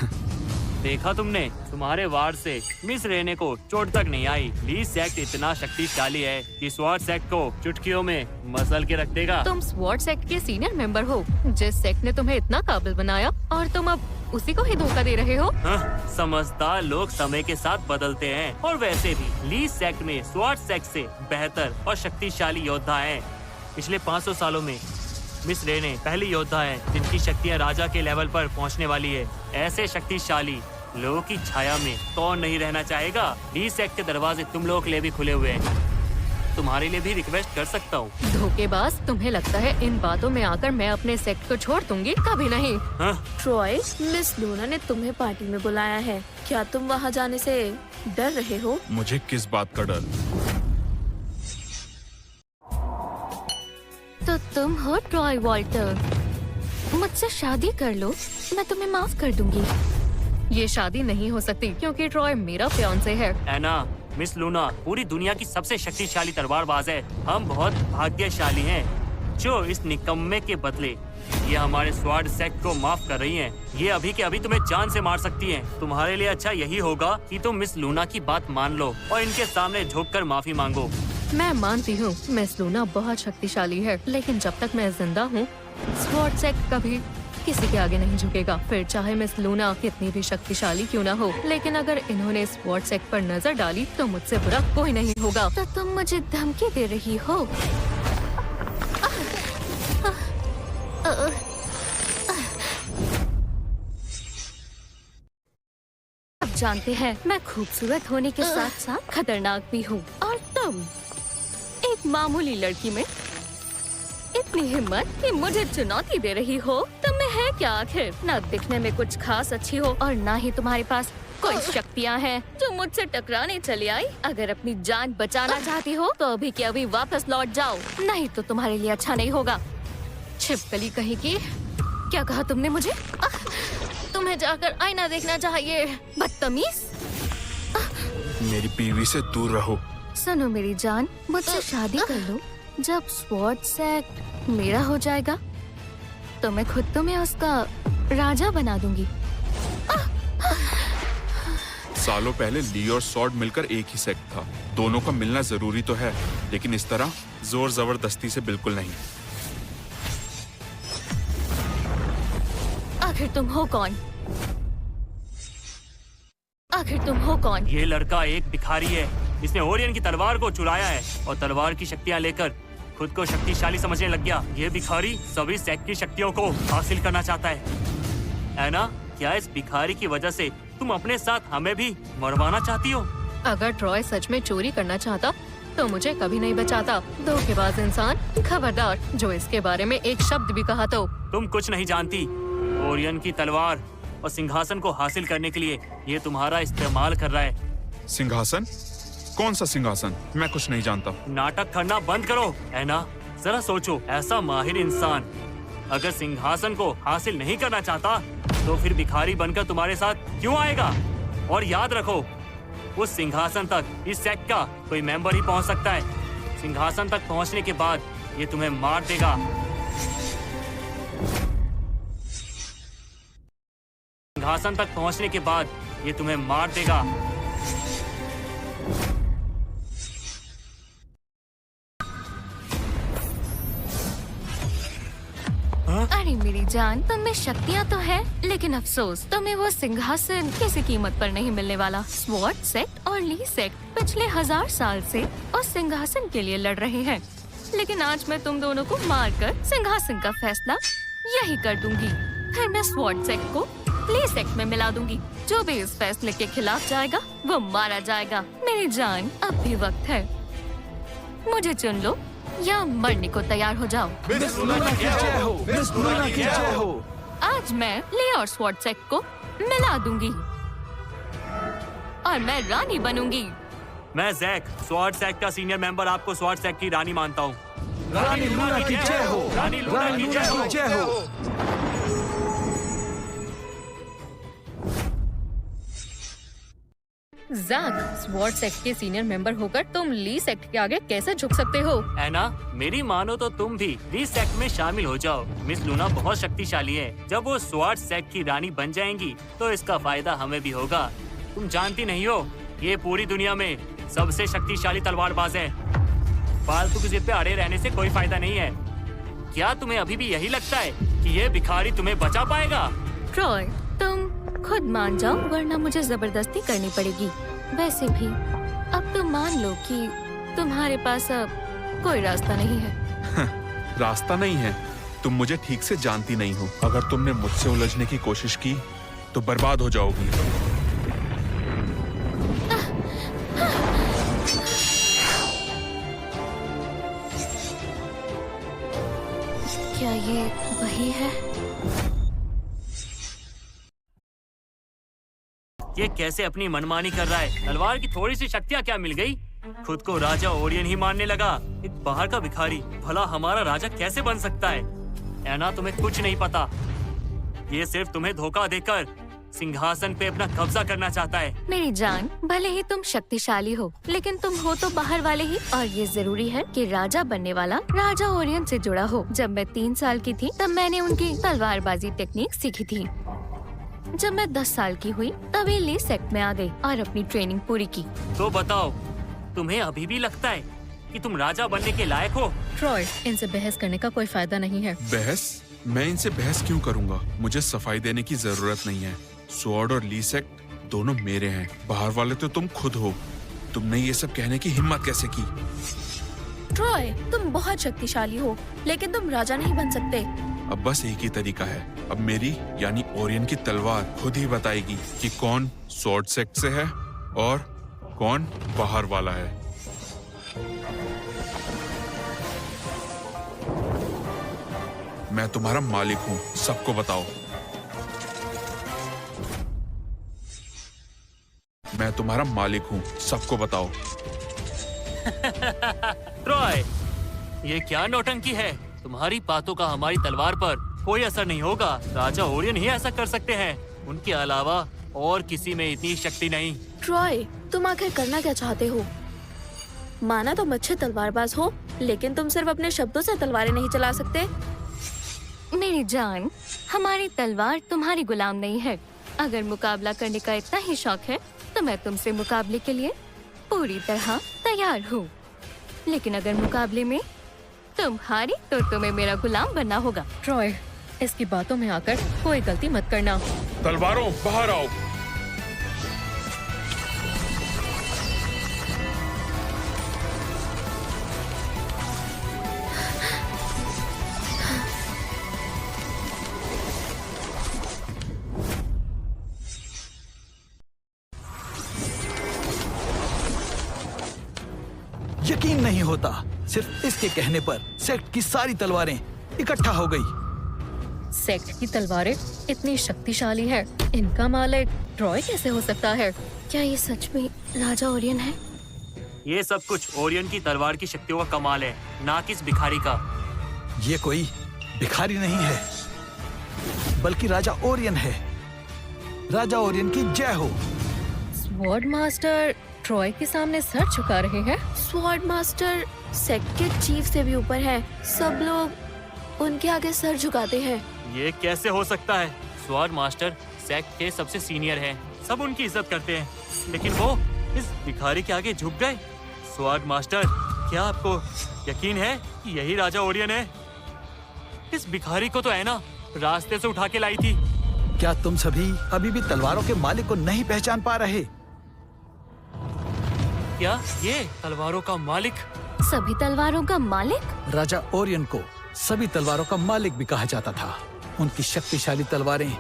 देखा तुमने, तुम्हारे वार से मिस रेने को चोट तक नहीं आई। ली सेक्ट इतना शक्तिशाली है कि स्वॉर्ड सेक्ट को चुटकियों में मसल के रख देगा। तुम स्वॉर्ड सेक्ट के सीनियर मेंबर हो, जिस सेक्ट ने तुम्हें इतना काबिल बनाया, और तुम अब उसी को ही धोखा दे रहे हो। समझदार लोग समय के साथ बदलते हैं और वैसे भी ली सेक्ट में स्वॉर्ड सेक्ट से बेहतर और शक्तिशाली योद्धा हैं। पिछले 500 सालों में मिस रेने पहली योद्धा है जिनकी शक्तियाँ राजा के लेवल पर पहुँचने वाली है। ऐसे शक्तिशाली लोगों की छाया में कौन नहीं रहना चाहेगा। ली सेक्ट के दरवाजे तुम लोगों के लिए भी खुले हुए हैं। तुम्हारे लिए भी रिक्वेस्ट कर सकता हूँ। धोखेबाज, तुम्हें लगता है इन बातों में आकर मैं अपने सेक्ट को छोड़ दूंगी? कभी नहीं। ट्रॉय, मिस लूना ने तुम्हें पार्टी में बुलाया है। क्या तुम वहाँ जाने से डर रहे हो? मुझे किस बात का डर? तो तुम हो ट्रॉय वॉल्टर। मुझसे शादी कर लो, मैं तुम्हें माफ कर दूंगी। ये शादी नहीं हो सकती क्योंकि ट्रॉय मेरा फियांसे है। एना, मिस लूना पूरी दुनिया की सबसे शक्तिशाली तलवारबाज है। हम बहुत भाग्यशाली हैं जो इस निकम्मे के बदले ये हमारे स्वॉर्ड सेक्ट को माफ कर रही हैं। ये अभी के अभी तुम्हें जान से मार सकती हैं। तुम्हारे लिए अच्छा यही होगा कि तुम मिस लूना की बात मान लो और इनके सामने झुककर माफी मांगो। मैं मानती हूँ मिस लूना बहुत शक्तिशाली है, लेकिन जब तक मैं जिंदा हूँ स्वॉर्ड सेक्ट कभी किसी के आगे नहीं झुकेगा। फिर चाहे मिस लूना कितनी भी शक्तिशाली क्यों ना हो, लेकिन अगर इन्होंने स्वॉर्ड सेक्ट पर नजर डाली तो मुझसे बुरा कोई नहीं होगा। तो तुम मुझे धमकी दे रही हो? अब जानते हैं, मैं खूबसूरत होने के साथ साथ खतरनाक भी हूँ। और तुम एक मामूली लड़की में इतनी हिम्मत कि मुझे चुनौती दे रही हो। तुम्हें है क्या आखिर? ना दिखने में कुछ खास अच्छी हो और ना ही तुम्हारे पास कोई शक्तियाँ हैं जो मुझसे टकराने चली आई। अगर अपनी जान बचाना चाहती हो तो अभी के अभी वापस लौट जाओ, नहीं तो तुम्हारे लिए अच्छा नहीं होगा। छिपकली कहीं की। क्या कहा तुमने मुझे? तुम्हें जाकर आईना देखना चाहिए, बदतमीज। मेरी बीवी से दूर रहो। सुनो मेरी जान, मुझसे शादी कर लो। जब स्वॉर्ड सेक्ट मेरा हो जाएगा तो मैं खुद तुम्हें उसका राजा बना दूंगी। सालों पहले ली और स्वॉर्ड मिलकर एक ही सेक्ट था। दोनों का मिलना जरूरी तो है, लेकिन इस तरह जोर जबरदस्ती से बिल्कुल नहीं। आखिर तुम हो कौन? आखिर तुम हो कौन? ये लड़का एक भिखारी है। इसने ओरियन की तलवार को चुराया है और तलवार की शक्तियाँ लेकर खुद को शक्तिशाली समझने लग गया। ये भिखारी सभी सेक्ट की शक्तियों को हासिल करना चाहता है। एना, क्या इस भिखारी की वजह से तुम अपने साथ हमें भी मरवाना चाहती हो? अगर ट्रॉय सच में चोरी करना चाहता तो मुझे कभी नहीं बचाता। धोखेबाज इंसान, खबरदार, जो इसके बारे में एक शब्द भी कहा तो। तुम कुछ नहीं जानती। ओरियन की तलवार और सिंहासन को हासिल करने के लिए ये तुम्हारा इस्तेमाल कर रहा है। सिंहासन? कौन सा सिंहासन? मैं कुछ नहीं जानता। नाटक करना बंद करो। एना, जरा सोचो, ऐसा माहिर इंसान अगर सिंहासन को हासिल नहीं करना चाहता तो फिर भिखारी बनकर तुम्हारे साथ क्यों आएगा? और याद रखो, उस सिंहासन तक इस सेक्ट का कोई मेंबर ही पहुंच सकता है। सिंहासन तक पहुंचने के बाद ये तुम्हें मार देगा। सिंहासन तक पहुंचने के बाद ये तुम्हें मार देगा। अरे मेरी जान, तुम में शक्तियाँ तो है, लेकिन अफसोस तुम्हें वो सिंहासन किसी कीमत पर नहीं मिलने वाला। स्वॉर्ड सेक्ट और ली सेक्ट पिछले 1000 साल से उस सिंहासन के लिए लड़ रहे हैं, लेकिन आज मैं तुम दोनों को मारकर सिंहासन का फैसला यही कर दूंगी। फिर मैं स्वॉर्ड सेक्ट को ली सेक्ट में मिला दूंगी। जो भी इस फैसले के खिलाफ जाएगा वो मारा जाएगा। मेरी जान, अब भी वक्त है, मुझे चुन लो या मरने को तैयार हो जाओ। मिस लूना की जय हो, मिस लूना की जय हो। आज मैं ली और स्वॉर्ड सेक्ट को मिला दूंगी और मैं रानी बनूंगी। मैं जैक, स्वॉर्ड सेक्ट का सीनियर मेंबर, आपको स्वॉर्ड सेक्ट की रानी मानता हूँ। रानी लूना की जय हो, रानी लूना की जय हो। जैक, स्वॉर्ड सेक्ट के सीनियर मेंबर होकर तुम ली सेक्ट के आगे कैसे झुक सकते हो? एना, मेरी मानो तो तुम भी ली सेक्ट में शामिल हो जाओ। मिस लूना बहुत शक्तिशाली है। जब वो स्वॉर्ड सेक्ट की रानी बन जाएंगी तो इसका फायदा हमें भी होगा। तुम जानती नहीं हो, ये पूरी दुनिया में सबसे शक्तिशाली तलवारबाज है। फालतू की जिद पे अड़े रहने से कोई फायदा नहीं है। क्या तुम्हें अभी भी यही लगता है कि ये भिखारी तुम्हें बचा पाएगा? ट्रॉय, तुम खुद मान जाओ, वरना मुझे जबरदस्ती करनी पड़ेगी। वैसे भी अब तुम मान लो कि तुम्हारे पास अब कोई रास्ता नहीं है। रास्ता नहीं है? तुम मुझे ठीक से जानती नहीं हो। अगर तुमने मुझसे उलझने की कोशिश की तो बर्बाद हो जाओगी। क्या ये वही है? ये कैसे अपनी मनमानी कर रहा है? तलवार की थोड़ी सी शक्तियाँ क्या मिल गई? खुद को राजा ओरियन ही मानने लगा। एक बाहर का भिखारी भला हमारा राजा कैसे बन सकता है? एना, तुम्हें कुछ नहीं पता। ये सिर्फ तुम्हें धोखा देकर सिंहासन पे अपना कब्जा करना चाहता है। मेरी जान, भले ही तुम शक्तिशाली हो, लेकिन तुम हो तो बाहर वाले ही, और ये जरूरी है कि राजा बनने वाला राजा ओरियन से जुड़ा हो। जब मैं 3 साल की थी तब मैंने उनकी तलवारबाजी टेक्निक सीखी थी। जब मैं 10 साल की हुई तभी ली सेक्ट में आ गई और अपनी ट्रेनिंग पूरी की। तो बताओ, तुम्हें अभी भी लगता है कि तुम राजा बनने के लायक हो? ट्रॉय, इनसे बहस करने का कोई फायदा नहीं है। बहस? मैं इनसे बहस क्यों करूंगा? मुझे सफाई देने की जरूरत नहीं है। स्वॉर्ड और ली सेक्ट दोनों मेरे हैं। बाहर वाले तो तुम खुद हो। तुमने ये सब कहने की हिम्मत कैसे की? ट्रॉय, तुम बहुत शक्तिशाली हो, लेकिन तुम राजा नहीं बन सकते। अब बस एक ही तरीका है। अब मेरी यानी ओरियन की तलवार खुद ही बताएगी कि कौन स्वॉर्ड सेक्ट से है और कौन बाहर वाला है। मैं तुम्हारा मालिक हूँ, सबको बताओ। मैं तुम्हारा मालिक हूँ, सबको बताओ। ट्रॉय, ये क्या नौटंकी है? तुम्हारी बातों का हमारी तलवार पर कोई असर नहीं होगा। राजा ओरियन ही ऐसा कर सकते हैं। उनके अलावा और किसी में इतनी शक्ति नहीं। ट्रॉय, तुम आखिर करना क्या चाहते हो? माना तुम अच्छे तलवारबाज हो, लेकिन तुम सिर्फ अपने शब्दों से तलवारें नहीं चला सकते। मेरी जान, हमारी तलवार तुम्हारी गुलाम नहीं है। अगर मुकाबला करने का इतना ही शौक है तो मैं तुमसे मुकाबले के लिए पूरी तरह तैयार हूँ, लेकिन अगर मुकाबले में तुम हारी तो तुम्हें मेरा गुलाम बनना होगा। ट्रॉय, इसकी बातों में आकर कोई गलती मत करना। तलवारों, बाहर आओ। यकीन नहीं होता। सिर्फ इसके कहने पर सेक्ट की सारी तलवारें इकट्ठा हो गई। सेक्ट की तलवारें इतनी शक्तिशाली है, इनका मालिक ट्रॉय कैसे हो सकता है? क्या ये सच में राजा ओरियन है? ये सब कुछ ओरियन की तलवार की शक्तियों का कमाल है, ना कि इस भिखारी का। ये कोई भिखारी नहीं है, बल्कि राजा ओरियन है। राजा ओरियन की जय हो। स्वॉर्ड मास्टर ट्रॉय के सामने सर झुका रहे हैं। स्वॉर्ड मास्टर सेक्ट के चीफ से भी ऊपर है। सब लोग उनके आगे सर झुकाते हैं। ये कैसे हो सकता है? स्वॉर्ड मास्टर सेक्ट के सबसे सीनियर हैं, सब उनकी इज्जत करते हैं, लेकिन वो इस भिखारी के आगे झुक गए। स्वॉर्ड मास्टर, क्या आपको यकीन है कि यही राजा ओरियन है? इस भिखारी को तो है ना रास्ते से उठा के लाई थी। क्या तुम सभी अभी भी तलवारों के मालिक को नहीं पहचान पा रहे? क्या ये तलवारों का मालिक? सभी तलवारों का मालिक? राजा ओरियन को सभी तलवारों का मालिक भी कहा जाता था। उनकी शक्तिशाली तलवारें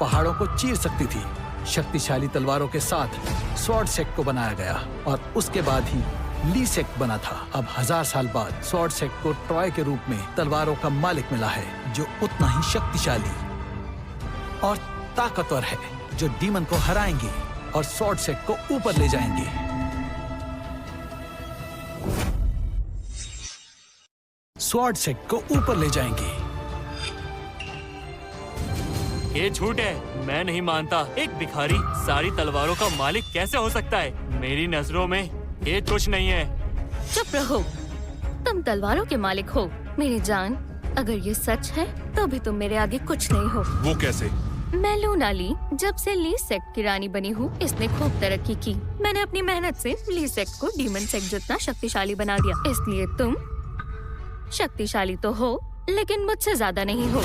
पहाड़ों को चीर सकती थी। शक्तिशाली तलवारों के साथ स्वॉर्ड सेक्ट को बनाया गया और उसके बाद ही ली सेक्ट बना था। अब 1000 साल बाद स्वॉर्ड सेक्ट को ट्रॉय के रूप में तलवारों का मालिक मिला है, जो उतना ही शक्तिशाली और ताकतवर है, जो डीमन को हराएंगे और स्वॉर्ड सेक्ट को ऊपर ले जाएंगे। स्वॉर्ड सेक्ट को ऊपर ले जाएंगे। ये झूठ है, मैं नहीं मानता। एक भिखारी सारी तलवारों का मालिक कैसे हो सकता है? मेरी नजरों में ये कुछ नहीं है। चुप रहो, तुम तलवारों के मालिक हो। मेरी जान, अगर ये सच है तो भी तुम मेरे आगे कुछ नहीं हो। वो कैसे? मैं लूना ली, जब से ली सेक्ट की रानी बनी हूँ, इसने खूब तरक्की की। मैंने अपनी मेहनत से ली सेक्ट को डीमन सेक्ट जितना शक्तिशाली बना दिया। इसलिए तुम शक्तिशाली तो हो, लेकिन मुझसे ज्यादा नहीं हो।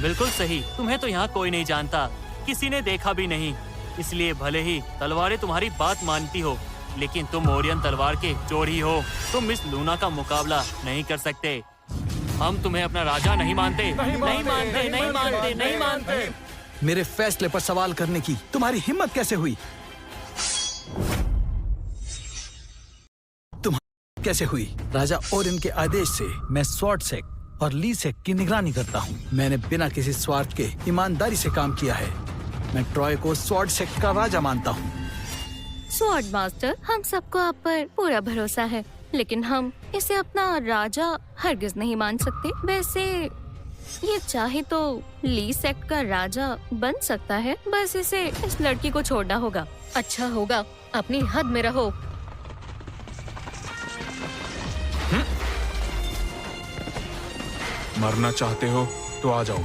बिल्कुल सही, तुम्हें तो यहाँ कोई नहीं जानता, किसी ने देखा भी नहीं, इसलिए भले ही तलवारें तुम्हारी बात मानती हो, लेकिन तुम ओरियन तलवार के चोर ही हो। तुम इस लूना का मुकाबला नहीं कर सकते। हम तुम्हें अपना राजा नहीं मानते, नहीं मानते। मेरे फैसले पर सवाल करने की तुम्हारी हिम्मत कैसे हुई? तुम्हारी कैसे हुई? राजा ओरियन के आदेश से मैं स्वॉर्ड सेक्ट और ली सेक्ट की निगरानी करता हूँ। मैंने बिना किसी स्वार्थ के ईमानदारी से काम किया है। मैं ट्रॉय को स्वॉर्ड सेक्ट का राजा मानता हूँ। स्वॉर्ड मास्टर, हम सबको आप पर पूरा भरोसा है, लेकिन हम इसे अपना राजा हरगिज नहीं मान सकते। वैसे ये चाहे तो ली सेक्ट का राजा बन सकता है, बस इसे इस लड़की को छोड़ना होगा। अच्छा होगा, अपनी हद में रहो। मरना चाहते हो तो आ जाओ।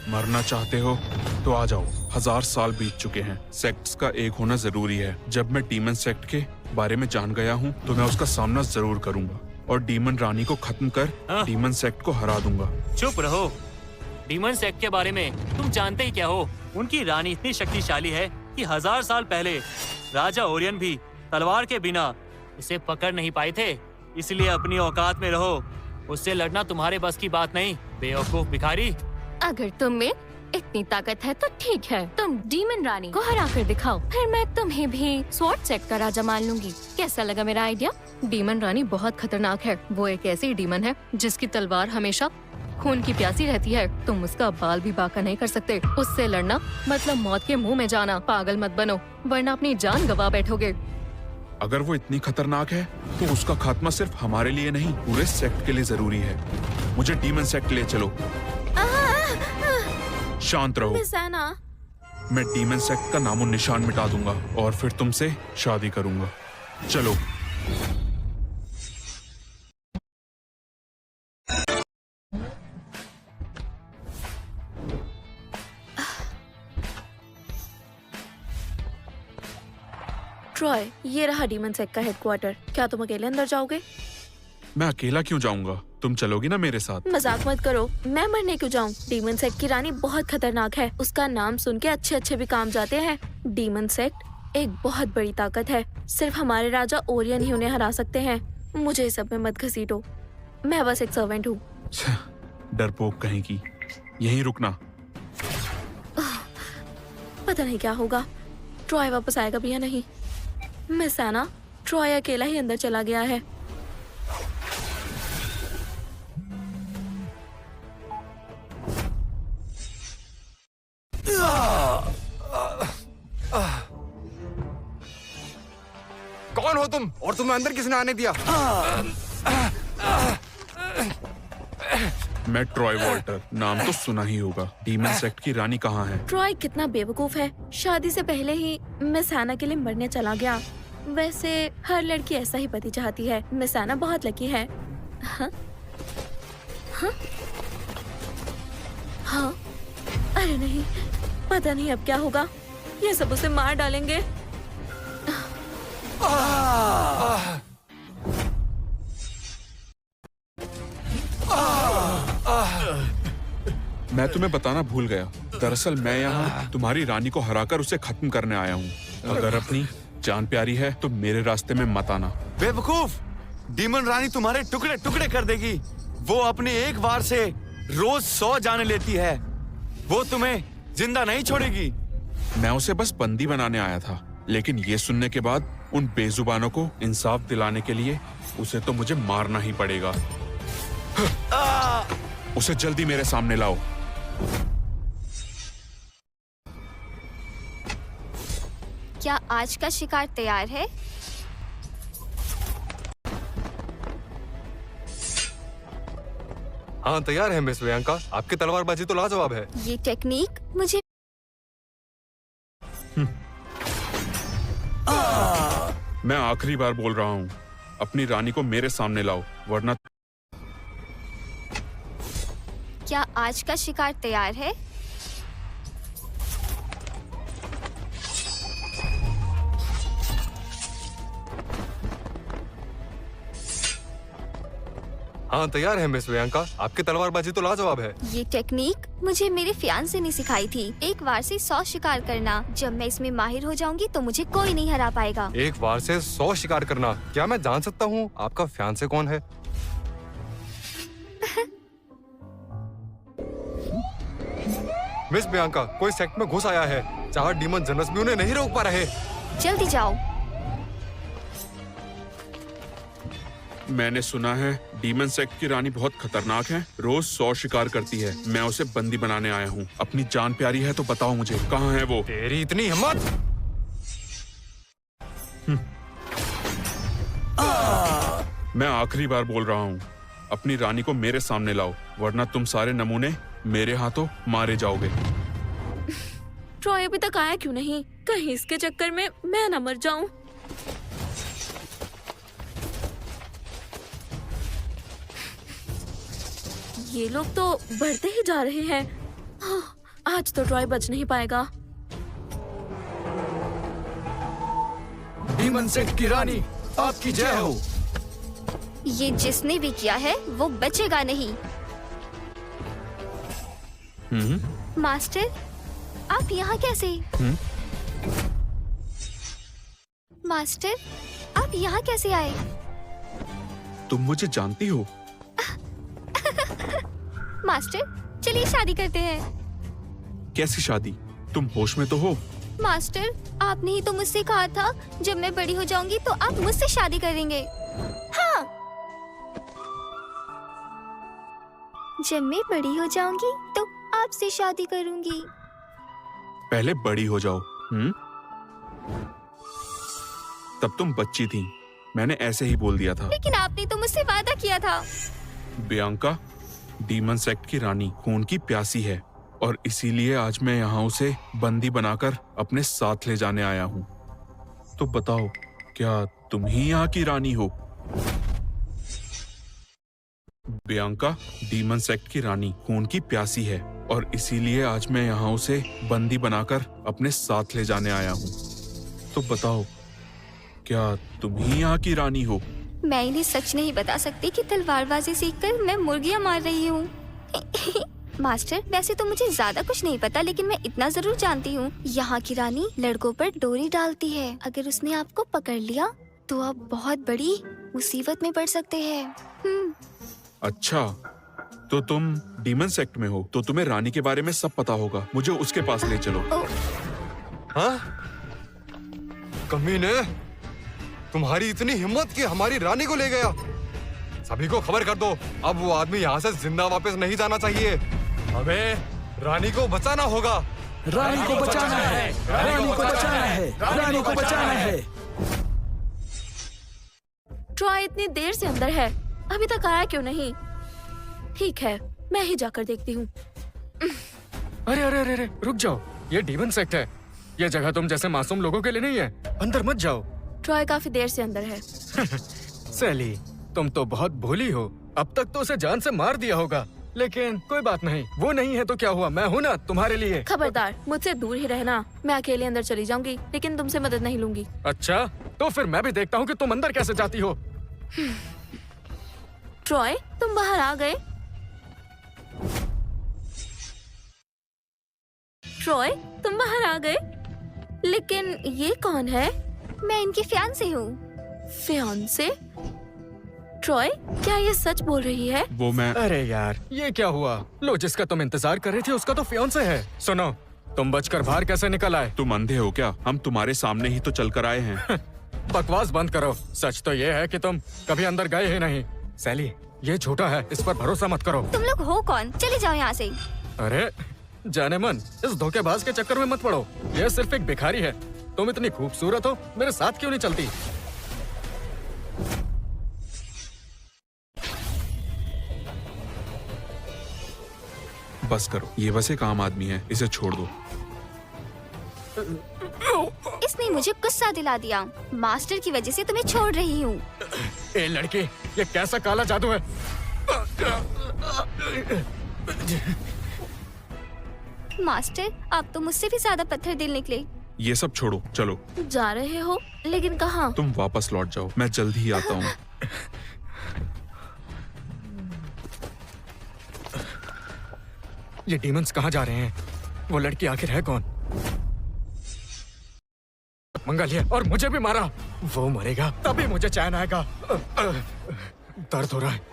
मरना चाहते हो तो आ जाओ। 1000 साल बीत चुके हैं। सेक्ट्स का एक होना जरूरी है। जब मैं डीमन सेक्ट के बारे में जान गया हूँ तो मैं उसका सामना जरूर करूंगा और डीमन रानी को खत्म कर डीमन सेक्ट को हरा दूंगा। चुप रहो। डीमन सेक्ट के बारे में तुम जानते ही क्या हो? उनकी रानी इतनी शक्तिशाली है कि 1000 साल पहले राजा ओरियन भी तलवार के बिना इसे पकड़ नहीं पाए थे। इसलिए अपनी औकात में रहो, उससे लड़ना तुम्हारे बस की बात नहीं, बेवकूफ भिखारी। अगर तुम में इतनी ताकत है तो ठीक है, तुम डीमन रानी को हरा कर दिखाओ, फिर मैं तुम्हें भी स्वॉर्ड सेक्ट का राजा मान लूंगी। कैसा लगा मेरा आइडिया? डीमन रानी बहुत खतरनाक है। वो एक ऐसी डीमन है जिसकी तलवार हमेशा खून की प्यासी रहती है। तुम उसका बाल भी बाका नहीं कर सकते। उससे लड़ना मतलब मौत के मुंह में जाना। पागल मत बनो, वरना अपनी जान गवा बैठोगे। अगर वो इतनी खतरनाक है तो उसका खात्मा सिर्फ हमारे लिए नहीं, पूरे सेक्ट के लिए जरूरी है। मुझे डीमन सेक्ट ले चलो। शांत रहो। मिसाना, मैं डीमन सेक्ट का नामो निशान मिटा दूंगा और फिर तुमसे शादी करूंगा। चलो। ट्रॉय, ये रहा डीमन सेक्ट का हेडक्वार्टर। क्या तुम अकेले अंदर जाओगे? मैं अकेला क्यों जाऊंगा? तुम चलोगी ना मेरे साथ? मजाक मत करो, मैं मरने क्यों जाऊं? डीमन सेक्ट की रानी बहुत खतरनाक है। उसका नाम सुन के अच्छे अच्छे भी काम जाते हैं। डीमन सेक्ट एक बहुत बड़ी ताकत है। सिर्फ हमारे राजा ओरियन ही उन्हें हरा सकते हैं। मुझे इस सब में मत घसीटो, मैं बस एक सर्वेंट हूँ। डरपोक कहीं की। यहीं रुकना। पता नहीं क्या होगा, ट्रॉय वापस आएगा भी या नहीं। मिस एना, ट्रॉय अकेला ही अंदर चला गया है। कौन हो तुम और तुम्हें अंदर किसने आने दिया? मैं ट्रॉय वॉल्टर, नाम तो सुना ही होगा। डीमन सेक्ट की रानी कहाँ है? ट्रॉय कितना बेवकूफ है, शादी से पहले ही मिस एना के लिए मरने चला गया। वैसे हर लड़की ऐसा ही पति चाहती है। मिस एना बहुत लकी है। हाँ? हाँ? हाँ? अरे नहीं, पता नहीं अब क्या होगा। ये सब उसे मार डालेंगे। मैं तुम्हें बताना भूल गया। दरअसल मैं यहाँ तुम्हारी रानी को हराकर उसे खत्म करने आया हूँ। अगर अपनी जान प्यारी है तो मेरे रास्ते में मत आना। बेवकूफ, डीमन रानी तुम्हारे टुकड़े टुकड़े कर देगी। वो अपनी एक बार से रोज 100 जाने लेती है। वो तुम्हें जिंदा नहीं छोड़ेगी। मैं उसे बस बंदी बनाने आया था, लेकिन ये सुनने के बाद उन बेजुबानों को इंसाफ दिलाने के लिए उसे तो मुझे मारना ही पड़ेगा। उसे जल्दी मेरे सामने लाओ। क्या आज का शिकार तैयार है? हाँ तैयार है मिस प्रियंका, आपकी तलवारबाजी तो लाजवाब है। ये टेक्निक मुझे मैं आखिरी बार बोल रहा हूँ, अपनी रानी को मेरे सामने लाओ, वरना क्या आज का शिकार तैयार है? हाँ तैयार है मिस प्रियंका, आपकी तलवारबाजी तो लाजवाब है। ये टेक्निक मुझे मेरे फियांसे ने सिखाई थी। एक बार से 100 शिकार करना। जब मैं इसमें माहिर हो जाऊंगी तो मुझे कोई नहीं हरा पाएगा। एक बार से 100 शिकार करना। क्या मैं जान सकता हूँ आपका फियांसे कौन है? मिस प्रियंका, कोई सेक्ट में घुस आया है। 4 डीमन जनरल्स भी उन्हें नहीं रोक पा रहे। जल्दी जाओ। मैंने सुना है डीमन सेक्ट की रानी बहुत खतरनाक है, रोज 100 शिकार करती है। मैं उसे बंदी बनाने आया हूँ। अपनी जान प्यारी है तो बताओ मुझे, कहाँ है वो? तेरी इतनी हिम्मत! मैं आखिरी बार बोल रहा हूँ, अपनी रानी को मेरे सामने लाओ, वरना तुम सारे नमूने मेरे हाथों मारे जाओगे। ट्रॉय अभी तक आया क्यों नहीं? कहीं इसके चक्कर में मैं न मर जाऊं। ये लोग तो बढ़ते ही जा रहे हैं। हाँ, आज तो ट्रॉय बच नहीं पाएगा। डीमन सेक्ट की रानी, आपकी जय हो। ये जिसने भी किया है वो बचेगा नहीं। मास्टर, आप यहाँ कैसे? मास्टर, आप यहाँ कैसे आए? तुम मुझे जानती हो? मास्टर, चलिए शादी करते हैं। कैसी शादी? तुम होश में तो हो? मास्टर, आपने ही तो मुझसे कहा था जब मैं बड़ी हो जाऊंगी तो आप मुझसे शादी करेंगे। हाँ, जब मैं बड़ी हो जाऊंगी तो आपसे शादी करूंगी। पहले बड़ी हो जाओ। तब तुम बच्ची थी, मैंने ऐसे ही बोल दिया था। लेकिन आपने तो मुझसे वादा किया था। बियांका डीमन सेक्ट की रानी खून की प्यासी है और इसीलिए आज मैं यहाँ उसे बंदी बनाकर अपने साथ ले जाने आया हूँ। तो बताओ, क्या तुम ही यहाँ की रानी हो? बियांका डीमन सेक्ट की रानी खून की प्यासी है और इसीलिए आज मैं यहाँ उसे बंदी बनाकर अपने साथ ले जाने आया हूँ। तो बताओ, क्या तुम ही यहाँ की रानी हो? मैं इन्हें सच नहीं बता सकती कि तलवारबाजी सीखकर मैं मुर्गियां मार रही हूँ। मास्टर, वैसे तो मुझे ज्यादा कुछ नहीं पता, लेकिन मैं इतना जरूर जानती हूँ, यहाँ की रानी लड़कों पर डोरी डालती है। अगर उसने आपको पकड़ लिया तो आप बहुत बड़ी मुसीबत में पड़ सकते हैं। अच्छा, तो तुम डीमन सेक्ट में हो, तो तुम्हें रानी के बारे में सब पता होगा। मुझे उसके पास ले चलो। हाँ? कमीने, तुम्हारी इतनी हिम्मत कि हमारी रानी को ले गया। सभी को खबर कर दो, अब वो आदमी यहाँ से जिंदा वापस नहीं जाना चाहिए। हमें रानी को बचाना होगा। रानी को बचाना है, रानी को बचाना है, रानी को बचाना है। ट्रॉय इतनी देर से अंदर है, अभी तक आया क्यों नहीं? ठीक है, मैं ही जाकर देखती हूँ। अरे अरे अरे अरे, रुक जाओ, ये डीमन सेक्ट है। ये जगह तुम जैसे मासूम लोगों के लिए नहीं है। अंदर मत जाओ। ट्रॉय काफी देर से अंदर है। सैली, तुम तो बहुत भोली हो। अब तक तो उसे जान से मार दिया होगा, लेकिन कोई बात नहीं। वो नहीं है तो क्या हुआ, मैं हूँ ना तुम्हारे लिए। खबरदार, मुझसे दूर ही रहना। मैं अकेले अंदर चली जाऊंगी, लेकिन तुमसे मदद नहीं लूंगी। अच्छा, तो फिर मैं भी देखता हूँ कि तुम अंदर कैसे जाती हो। ट्रॉय, तुम बाहर आ गए? ट्रॉय, तुम बाहर आ गए? लेकिन ये कौन है? मैं इनकी फियांसे हूँ। फियांसे? ट्रॉय, क्या ये सच बोल रही है? वो मैं अरे यार, ये क्या हुआ? लो, जिसका तुम इंतजार कर रही थी उसका तो फियांसे है। सुनो, तुम बचकर बाहर कैसे निकल आए? तुम अंधे हो क्या? हम तुम्हारे सामने ही तो चल कर आए हैं। बकवास बंद करो। सच तो ये है कि तुम कभी अंदर गए ही नहीं। सैली, ये झूठा है, इस पर भरोसा मत करो। तुम लोग हो कौन? चले जाओ यहाँ से। अरे जाने मन, इस धोखेबाज के चक्कर में मत पड़ो। यह सिर्फ एक भिखारी है। तुम इतनी खूबसूरत हो, मेरे साथ क्यों नहीं चलती? बस करो, ये बस एक आम आदमी है, इसे छोड़ दो। इसने मुझे गुस्सा दिला दिया। मास्टर की वजह से तुम्हें छोड़ रही हूँ। ए लड़की, ये कैसा काला जादू है? मास्टर, आप तो मुझसे भी ज्यादा पत्थर दिल निकले। ये सब छोड़ो, चलो। जा रहे हो, लेकिन कहाँ? तुम वापस लौट जाओ, मैं जल्द ही आता हूँ। ये डीमंस कहाँ जा रहे हैं? वो लड़की आखिर है कौन? मंगा लिया और मुझे भी मारा। वो मरेगा तभी मुझे चैन आएगा। दर्द हो रहा है।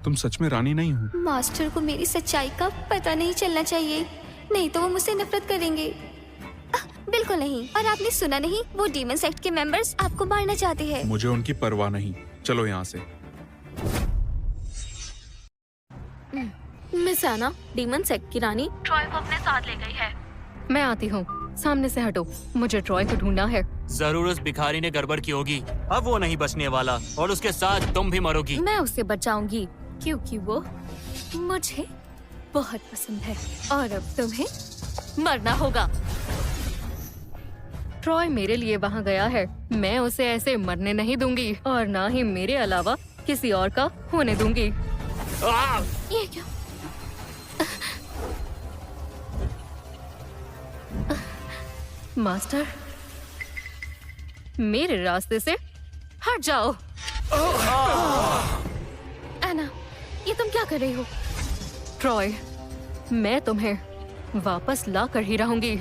तुम सच में रानी नहीं हो? मास्टर को मेरी सच्चाई का पता नहीं चलना चाहिए, नहीं तो वो मुझसे नफरत करेंगे। बिल्कुल नहीं। और आपने सुना नहीं, वो डीमन सेक्ट के मेंबर्स आपको मारना चाहते हैं। मुझे उनकी परवाह नहीं। चलो यहाँ से। मिस आना, डीमन सेक्ट की रानी ट्रॉय को अपने साथ ले गई है। मैं आती हूँ, सामने से हटो। मुझे ट्रॉय को ढूंढना है। जरूर उस भिखारी ने गड़बड़ की होगी। अब वो नहीं बचने वाला और उसके साथ तुम भी मरोगी। मैं उससे बचाऊंगी क्योंकि वो मुझे बहुत पसंद है और अब तुम्हें मरना होगा। ट्रॉय मेरे लिए वहाँ गया है, मैं उसे ऐसे मरने नहीं दूंगी और ना ही मेरे अलावा किसी और का होने दूंगी। ये क्या? मास्टर, मेरे रास्ते से हट जाओ। एना, ये तुम क्या कर रही हो? ट्रॉय, मैं तुम्हें वापस ला कर ही रहूंगी।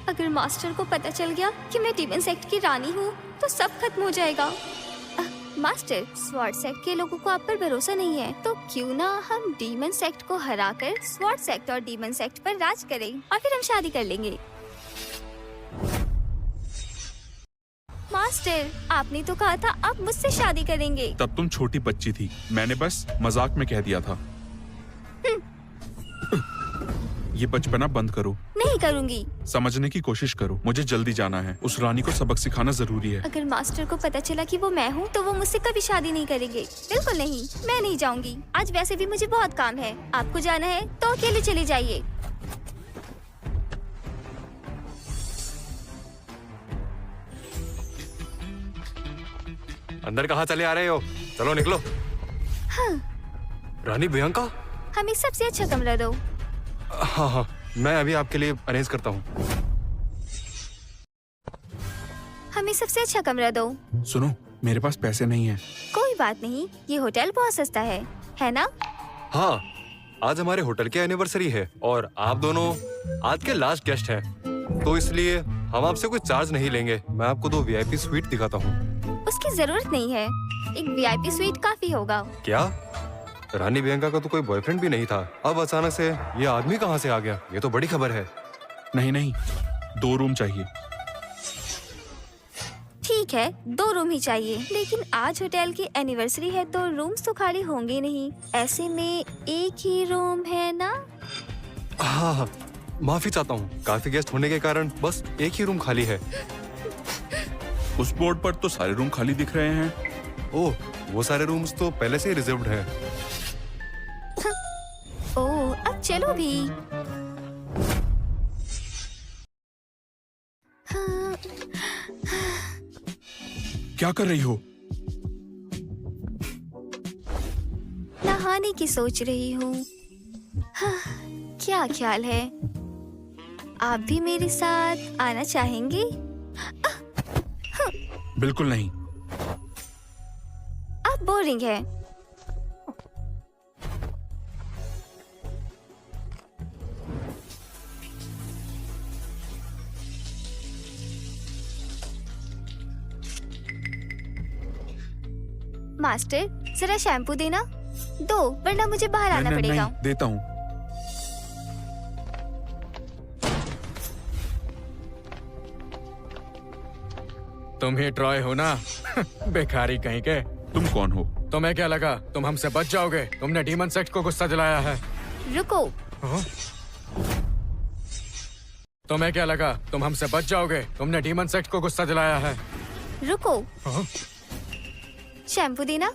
अगर मास्टर को पता चल गया कि मैं डीमन सेक्ट की रानी हूँ तो सब खत्म हो जाएगा। मास्टर, स्वॉर्ड सेक्ट के लोगों को आप पर भरोसा नहीं है, तो क्यों ना हम डीमन सेक्ट को हराकर स्वॉर्ड सेक्ट और डीमन सेक्ट पर राज करें और फिर हम शादी कर लेंगे। मास्टर, आपने तो कहा था आप मुझसे शादी करेंगे। तब तुम छोटी बच्ची थी, मैंने बस मजाक में कह दिया था। ये बचपना बंद करो। नहीं करूँगी। समझने की कोशिश करो, मुझे जल्दी जाना है। उस रानी को सबक सिखाना जरूरी है। अगर मास्टर को पता चला कि वो मैं हूँ तो वो मुझसे कभी शादी नहीं करेंगे। बिल्कुल नहीं, मैं नहीं जाऊंगी। आज वैसे भी मुझे बहुत काम है। आपको जाना है तो अकेले चले जाइए। अंदर कहाँ चले आ रहे हो? चलो निकलो। हाँ। रानी बियांका? हमें सबसे अच्छा कमरा दो। हाँ हाँ, मैं अभी आपके लिए अरेंज करता हूँ। हमें सबसे अच्छा कमरा दो। सुनो, मेरे पास पैसे नहीं है। कोई बात नहीं, ये होटल बहुत सस्ता है ना? हाँ, आज हमारे होटल की एनिवर्सरी है और आप दोनों आज के लास्ट गेस्ट हैं, तो इसलिए हम आपसे कोई चार्ज नहीं लेंगे। मैं आपको 2 VIP स्वीट दिखाता हूँ। उसकी जरूरत नहीं है, एक VIP स्वीट काफी होगा। क्या? रानी बियंका का तो कोई बॉयफ्रेंड भी नहीं था। अब अचानक से ये आदमी कहाँ से आ गया? ये तो बड़ी खबर है। नहीं नहीं, 2 रूम चाहिए। ठीक है, 2 रूम ही चाहिए, लेकिन आज होटल की एनिवर्सरी है तो रूम्स तो खाली होंगे नहीं। ऐसे में एक ही रूम है ना? हाँ, माफी चाहता हूँ, काफी गेस्ट होने के कारण बस एक ही रूम खाली है। उस बोर्ड पर तो सारे रूम खाली दिख रहे हैं। ओह, वो सारे रूम्स तो पहले से ही रिजर्व्ड हैं। ओह, अब चलो भी। क्या कर रही हो? नहाने की सोच रही हूँ। हाँ, क्या ख्याल है? आप भी मेरे साथ आना चाहेंगे? बिल्कुल नहीं। आप बोरिंग है। मास्टर, जरा शैम्पू देना। दो, वरना मुझे बाहर आना नहीं, पड़ेगा। नहीं, देता हूँ। तुम ही ट्रॉय हो ना? बेकारी कहीं के। तुम कौन हो? तुम्हें क्या लगा तुम हमसे बच जाओगे? तुमने डीमन सेक्ट को गुस्सा दिलाया है। रुको। हाँ? तुम्हें क्या लगा तुम हमसे बच जाओगे? तुमने डीमन सेक्ट को गुस्सा दिलाया है। रुको। हाँ? शैम्पू देना।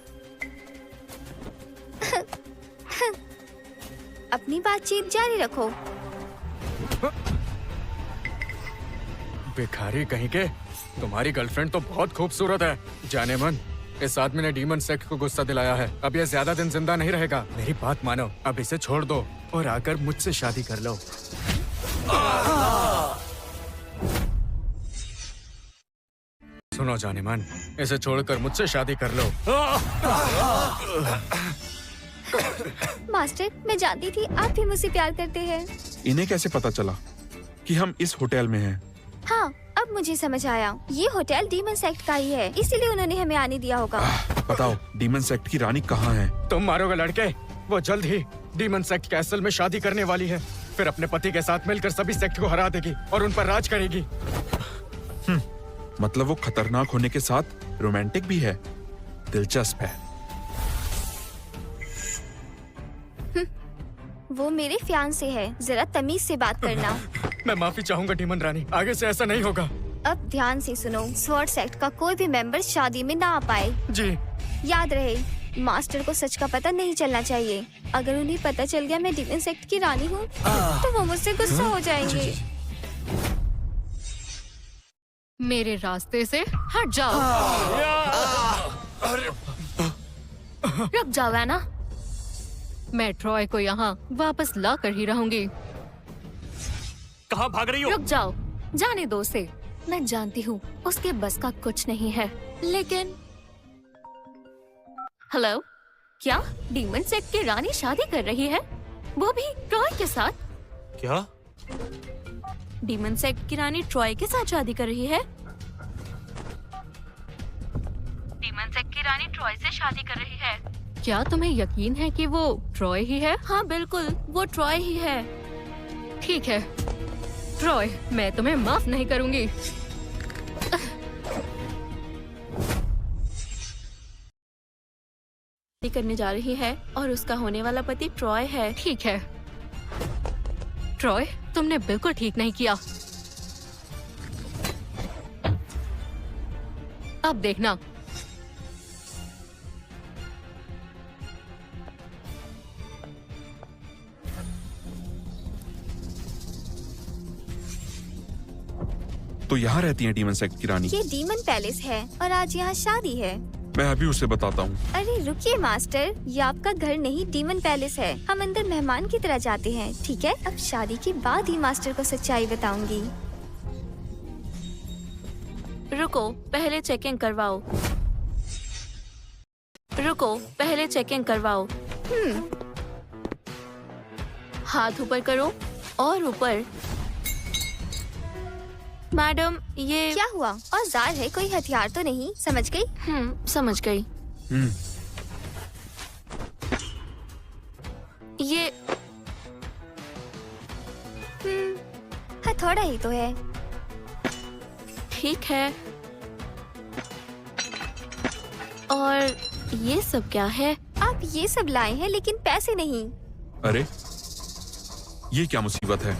अपनी बातचीत जारी रखो। भिखारी कहीं के, तुम्हारी गर्लफ्रेंड तो बहुत खूबसूरत है। जाने मन, इस आदमी ने डीमन सेक्ट को गुस्सा दिलाया है। अब ये ज्यादा दिन जिंदा नहीं रहेगा। मेरी बात मानो, अब इसे छोड़ दो और आकर मुझसे शादी कर लो। सुनो जाने मन, इसे छोड़कर मुझसे शादी कर लो। मास्टर, मैं जानती थी आप भी मुझसे प्यार करते हैं। इन्हें कैसे पता चला कि हम इस होटल में हैं? हाँ, अब मुझे समझ आया। ये होटल डीमन सेक्ट का ही है, इसीलिए उन्होंने हमें आने दिया होगा। बताओ, डीमन सेक्ट की रानी कहाँ है? तुम मारोगे लड़के? वो जल्द ही डीमन सेक्ट कैसल में शादी करने वाली है। फिर अपने पति के साथ मिलकर सभी सेक्ट को हरा देगी और उन पर राज करेगी। मतलब वो खतरनाक होने के साथ रोमांटिक भी है। दिलचस्प है। वो मेरे फियांसे है, जरा तमीज से बात करना। मैं माफी चाहूंगा डीमन रानी, आगे से ऐसा नहीं होगा। अब ध्यान से सुनो, स्वॉर्ड सेक्ट का कोई भी मेंबर शादी में ना आ पाए। जी। याद रहे, मास्टर को सच का पता नहीं चलना चाहिए। अगर उन्हें पता चल गया मैं डीमन सेक्ट की रानी हूँ तो वो मुझसे गुस्सा हो जाएंगे। मेरे रास्ते से हट जाओ। रुक जाओ एना, मैं ट्रॉय को यहाँ वापस ला कर ही रहूंगी। कहाँ भाग रही हो? रुक जाओ, जाने दो उसे। मैं जानती हूँ उसके बस का कुछ नहीं है, लेकिन हेलो, क्या डीमन सेक्ट की रानी शादी कर रही है? वो भी ट्रॉय के साथ? क्या? डीमन सेक्ट की रानी ट्रॉय के साथ शादी कर रही है? डीमन सेक्ट की रानी ट्रॉय से शादी कर रही है? क्या तुम्हें यकीन है कि वो ट्रॉय ही है? हाँ बिल्कुल, वो ट्रॉय ही है। ठीक है ट्रॉय, मैं तुम्हें माफ नहीं करूंगी। करने जा रही है और उसका होने वाला पति ट्रॉय है। ठीक है ट्रॉय, तुमने बिल्कुल ठीक नहीं किया। अब देखना। तो यहाँ रहती है डीमन सेक्ट की रानी? ये डीमन पैलेस है और आज यहाँ शादी है। मैं अभी उसे बताता हूँ। अरे रुकिए मास्टर, ये आपका घर नहीं डीमन पैलेस है। हम अंदर मेहमान की तरह जाते हैं, ठीक है? अब शादी के बाद ही मास्टर को सच्चाई बताऊंगी। रुको, पहले चेकिंग करवाओ। रुको, पहले चेकिंग करवाओ। हाथ ऊपर करो और ऊपर। मैडम, ये क्या हुआ? औजार है, कोई हथियार तो नहीं? समझ गई? समझ गई। ये हाँ थोड़ा ही तो है। ठीक है। और ये सब क्या है? आप ये सब लाए हैं लेकिन पैसे नहीं। अरे ये क्या मुसीबत है?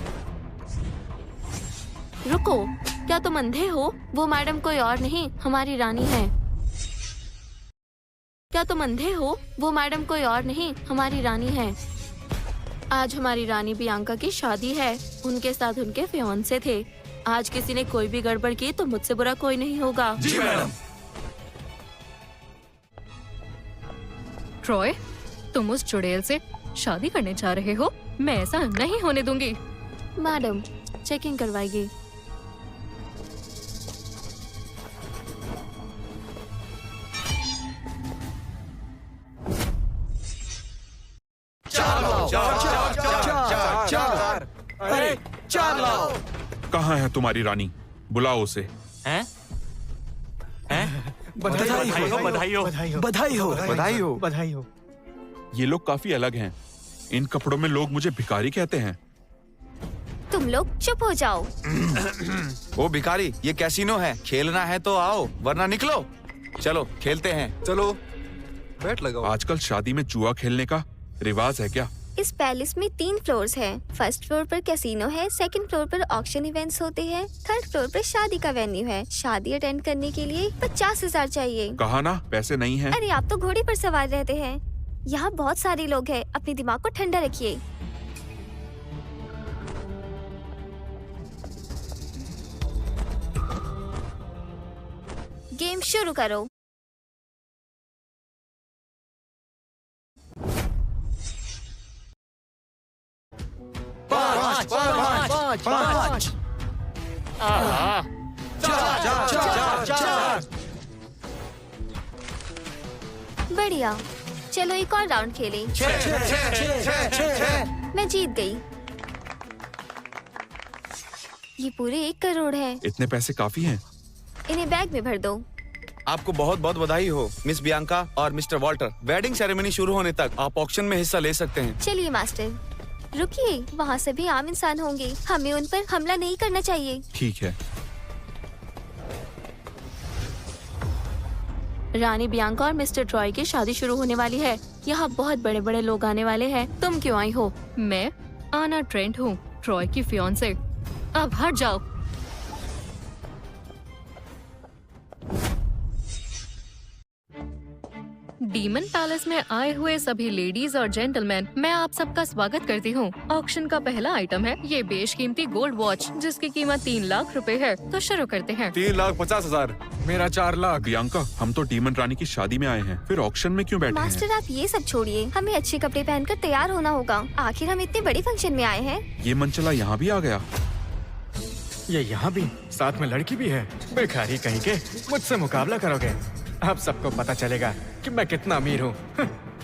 रुको, क्या तुम अंधे हो? वो मैडम कोई और नहीं, हमारी रानी है। क्या तुम अंधे हो? वो मैडम कोई और नहीं, हमारी रानी है। आज हमारी रानी बियांका की शादी है। उनके साथ उनके फियांसे थे। आज किसी ने कोई भी गड़बड़ की तो मुझसे बुरा कोई नहीं होगा। जी मैडम। ट्रॉय, तुम उस चुड़ैल से शादी करने जा रहे हो? मैं ऐसा नहीं होने दूंगी। मैडम चेकिंग करवाइए। अरे 4 लाओ। कहाँ है तुम्हारी रानी? बुलाओ उसे। हैं? हैं? बधाई हो। बधाई हो। बधाई हो। बधाई हो। बधाई हो। ये लोग काफी अलग हैं। इन कपड़ों में लोग मुझे भिखारी कहते हैं। तुम लोग चुप हो जाओ। ओ भिखारी, ये कैसीनो है। खेलना है तो आओ, वरना निकलो। चलो खेलते हैं। चलो बैट लगाओ। आजकल शादी में जुआ खेलने का रिवाज है क्या? इस पैलेस में 3 फ्लोर्स हैं। फर्स्ट फ्लोर पर कैसीनो है, सेकंड फ्लोर पर ऑक्शन इवेंट्स होते हैं, थर्ड फ्लोर पर शादी का वेन्यू है। शादी अटेंड करने के लिए 50,000 चाहिए। कहा ना पैसे नहीं हैं। अरे आप तो घोड़े पर सवार रहते हैं। यहाँ बहुत सारे लोग हैं, अपने दिमाग को ठंडा रखिए। गेम शुरू करो। पाँच। बढ़िया, चलो एक और राउंड खेलें। मैं जीत गई। ये पूरे 1 करोड़ है। इतने पैसे काफी हैं। इन्हें बैग में भर दो। आपको बहुत बहुत बधाई हो मिस बियांका और मिस्टर वॉल्टर। वेडिंग सेरेमनी शुरू होने तक आप ऑक्शन में हिस्सा ले सकते हैं। चलिए मास्टर। रुकिए, वहाँ सभी आम इंसान होंगे, हमें उन पर हमला नहीं करना चाहिए। ठीक है। रानी बियांका और मिस्टर ट्रॉय की शादी शुरू होने वाली है। यहाँ बहुत बड़े बड़े लोग आने वाले हैं। तुम क्यों आई हो? मैं आना ट्रेंट हूँ, ट्रॉय की फियांसे। अब हट जाओ। डीमन पैलेस में आए हुए सभी लेडीज और जेंटलमैन, मैं आप सबका स्वागत करती हूँ। ऑक्शन का पहला आइटम है ये बेशकीमती गोल्ड वॉच, जिसकी कीमत 3 लाख रुपए है। तो शुरू करते हैं। 3,50,000। मेरा 4 लाख। बियांका, हम तो डीमन रानी की शादी में आए हैं, फिर ऑक्शन में क्यों बैठे हैं? मास्टर आप ये सब छोड़िए, हमें अच्छे कपड़े पहनकर तैयार होना होगा। आखिर हम इतने बड़े फंक्शन में आए हैं। ये मनचला यहाँ भी आ गया। ये यहाँ भी, साथ में लड़की भी है। भिखारी कहीं के, मुझसे मुकाबला करोगे? अब सबको पता चलेगा कि मैं कितना अमीर हूँ।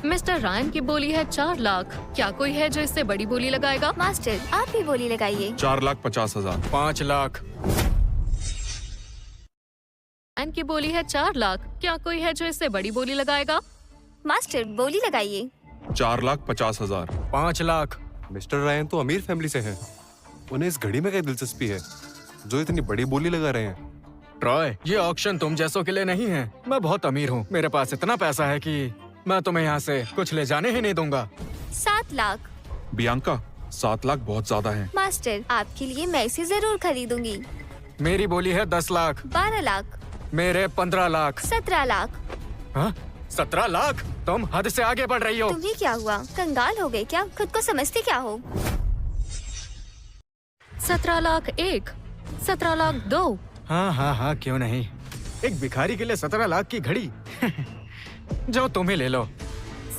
मिस्टर रायन की बोली है 4 लाख। क्या कोई है जो इससे बड़ी बोली लगाएगा? मास्टर आप भी बोली लगाइए। 4,50,000। 5 लाख। रायन की बोली है 4 लाख। क्या कोई है जो इससे बड़ी बोली लगाएगा? मास्टर बोली लगाइए। 4,50,000। 5 लाख। मिस्टर रायन तो अमीर फैमिली से हैं। उन्हें इस घड़ी में क्या दिलचस्पी है जो इतनी बड़ी बोली लगा रहे हैं? ट्रॉय, ये ऑक्शन तुम जैसों के लिए नहीं है। मैं बहुत अमीर हूँ, मेरे पास इतना पैसा है कि मैं तुम्हें यहाँ से कुछ ले जाने ही नहीं दूंगा। 7 लाख। बियांका, 7 लाख बहुत ज्यादा है। मास्टर आपके लिए मैं इसे जरूर खरीदूंगी। मेरी बोली है 10 लाख। 12 लाख। मेरे 15 लाख। 17 लाख। हाँ? 17 लाख? तुम हद से आगे बढ़ रही हो। तुम्हें क्या हुआ, कंगाल हो गए क्या? खुद को समझते क्या हो? 17 लाख 1, 17 लाख 2। हाँ, क्यों नहीं। एक भिखारी के लिए 17 लाख की घड़ी। जो तुम्हें ले लो।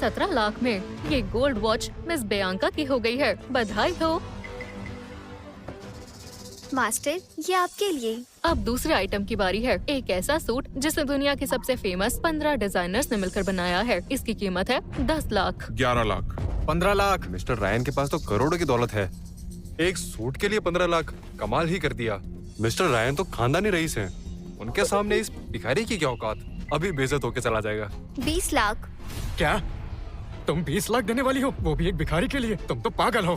17 लाख में ये गोल्ड वॉच मिस बियांका की हो गई है। बधाई हो। मास्टर ये आपके लिए। अब दूसरे आइटम की बारी है। एक ऐसा सूट जिसे दुनिया के सबसे फेमस 15 डिजाइनर्स ने मिलकर बनाया है। इसकी कीमत है 10 लाख। 11 लाख। 15 लाख। मिस्टर रायन के पास तो करोड़ों की दौलत है। एक सूट के लिए 15 लाख, कमाल ही कर दिया। मिस्टर रायन तो खानदानी रईस हैं। उनके सामने इस भिखारी की क्या औकात। अभी बेइज्जत होके चला जाएगा। 20 लाख। क्या? तुम 20 लाख देने वाली हो, वो भी एक भिखारी के लिए? तुम तो पागल हो।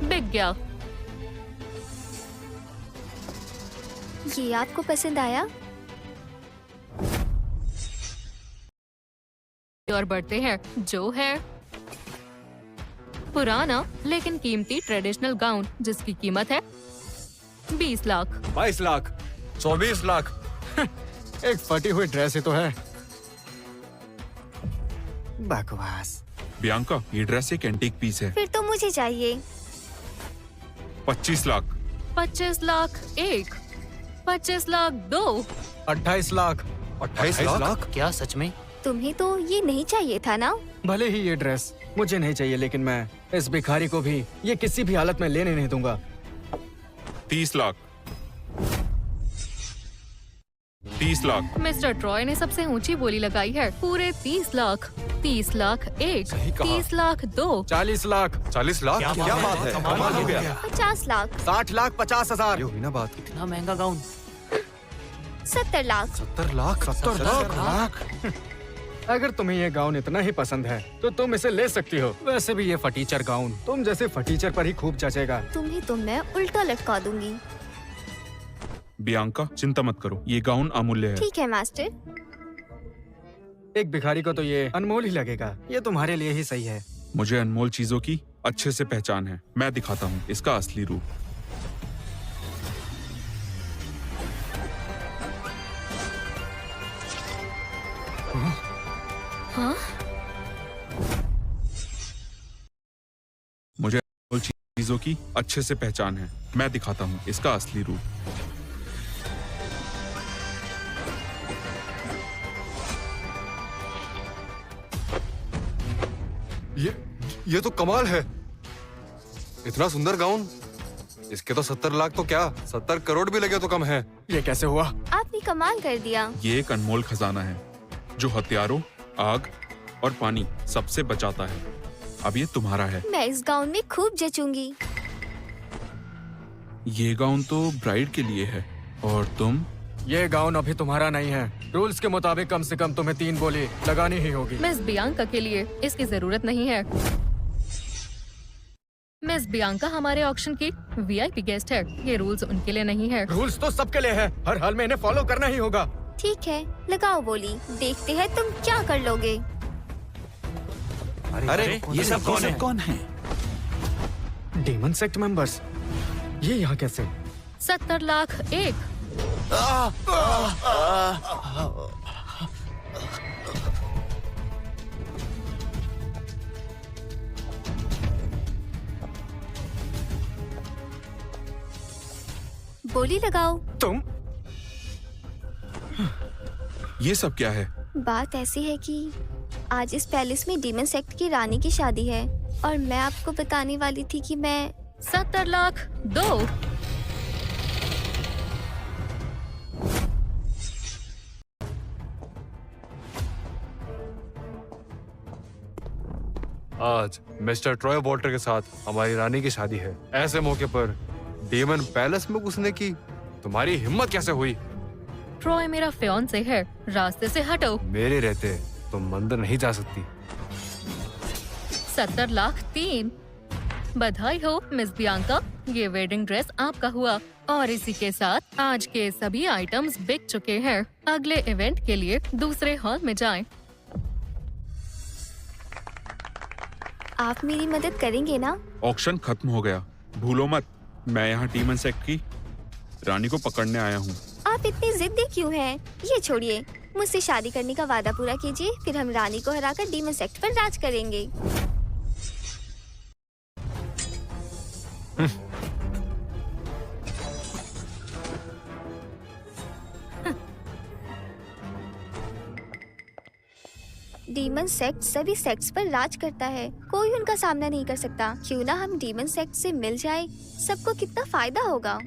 बिक गया। ये आपको पसंद आया? और बढ़ते हैं, जो है पुराना लेकिन कीमती ट्रेडिशनल गाउन, जिसकी कीमत है 20 लाख। 22 लाख, 24 लाख। एक फटी हुई ड्रेस ही तो है। बकवास। बियांका, ये ड्रेस एक एंटीक पीस है। फिर तो मुझे चाहिए। 25 लाख। 25 लाख एक, 25 लाख दो। 28 लाख। 28 लाख? क्या सच में? तुम्हें तो ये नहीं चाहिए था ना? भले ही ये ड्रेस मुझे नहीं चाहिए, लेकिन मैं इस भिखारी को भी ये किसी भी हालत में लेने नहीं दूंगा। 30 लाख। 30 लाख। मिस्टर ट्रॉय ने सबसे ऊंची बोली लगाई है, पूरे 30 लाख। 30 लाख एक, सही कहा। 30 लाख दो। 40 लाख। 40 लाख? क्या बात है, कमाल हो गया। 50 लाख। 60 लाख 50 हजार। ये हुई ना बात। इतना महंगा गाउन। 70 लाख। 70 लाख? 70 लाख। अगर तुम्हें ये गाउन इतना ही पसंद है तो तुम इसे ले सकती हो। वैसे भी ये फटीचर गाउन तुम जैसे फटीचर पर ही खूब जचेगा। तुम्हें तो मैं उल्टा लटका दूंगी। बियांका, चिंता मत करो, ये गाउन अमूल्य है। ठीक है मास्टर। एक भिखारी को तो ये अनमोल ही लगेगा। ये तुम्हारे लिए ही सही है। मुझे अनमोल चीजों की अच्छे से पहचान है। मैं दिखाता हूँ इसका असली रूप। हाँ? मुझे अनमोल चीजों की अच्छे से पहचान है। मैं दिखाता हूँ इसका असली रूप। ये तो कमाल है। इतना सुंदर गाउन। इसके तो 70 लाख तो क्या 70 करोड़ भी लगे तो कम है। ये कैसे हुआ? आपने कमाल कर दिया। ये एक अनमोल खजाना है जो हथियारों, आग और पानी सबसे बचाता है। अब ये तुम्हारा है। मैं इस गाउन में खूब जचूंगी। ये गाउन तो ब्राइड के लिए है और तुम? ये गाउन अभी तुम्हारा नहीं है। रूल्स के मुताबिक कम से कम तुम्हें 3 बोली लगानी ही होगी। मिस बियांका के लिए इसकी जरूरत नहीं है। मिस बियांका हमारे ऑक्शन की वीआईपी गेस्ट है। ये रूल्स उनके लिए नहीं है। रूल्स तो सबके लिए है। हर हाल में इन्हें फॉलो करना ही होगा। ठीक है, लगाओ बोली। देखते हैं तुम क्या कर लोगे। अरे ये सब कौन है? Demon sect members. ये यहाँ कैसे? 70 लाख एक। बोली लगाओ। तुम? ये सब क्या है? बात ऐसी है कि आज इस पैलेस में डीमन सेक्ट की रानी की शादी है और मैं आपको बताने वाली थी कि मैं 70 लाख दो। आज मिस्टर ट्रॉय वॉल्टर के साथ हमारी रानी की शादी है। ऐसे मौके पर डीमन पैलेस में घुसने की तुम्हारी हिम्मत कैसे हुई? ट्रॉय मेरा फियांसे है, रास्ते से हटो। मेरे रहते तुम मंदिर नहीं जा सकती। 70 लाख 3। बधाई हो मिस बियांका, ये वेडिंग ड्रेस आपका हुआ। और इसी के साथ आज के सभी आइटम्स बिक चुके हैं। अगले इवेंट के लिए दूसरे हॉल में जाएं। आप मेरी मदद करेंगे ना? ऑक्शन खत्म हो गया, भूलो मत। मैं यहाँ डीमन सेक्ट की रानी को पकड़ने आया हूँ। आप इतने जिद्दी क्यों हैं? ये छोड़िए, मुझसे शादी करने का वादा पूरा कीजिए, फिर हम रानी को हराकर डीमन सेक्ट पर राज करेंगे। डीमन सेक्ट सभी सेक्ट्स पर राज करता है, कोई उनका सामना नहीं कर सकता। क्यों ना हम डीमन सेक्ट से मिल जाए, सबको कितना फायदा होगा।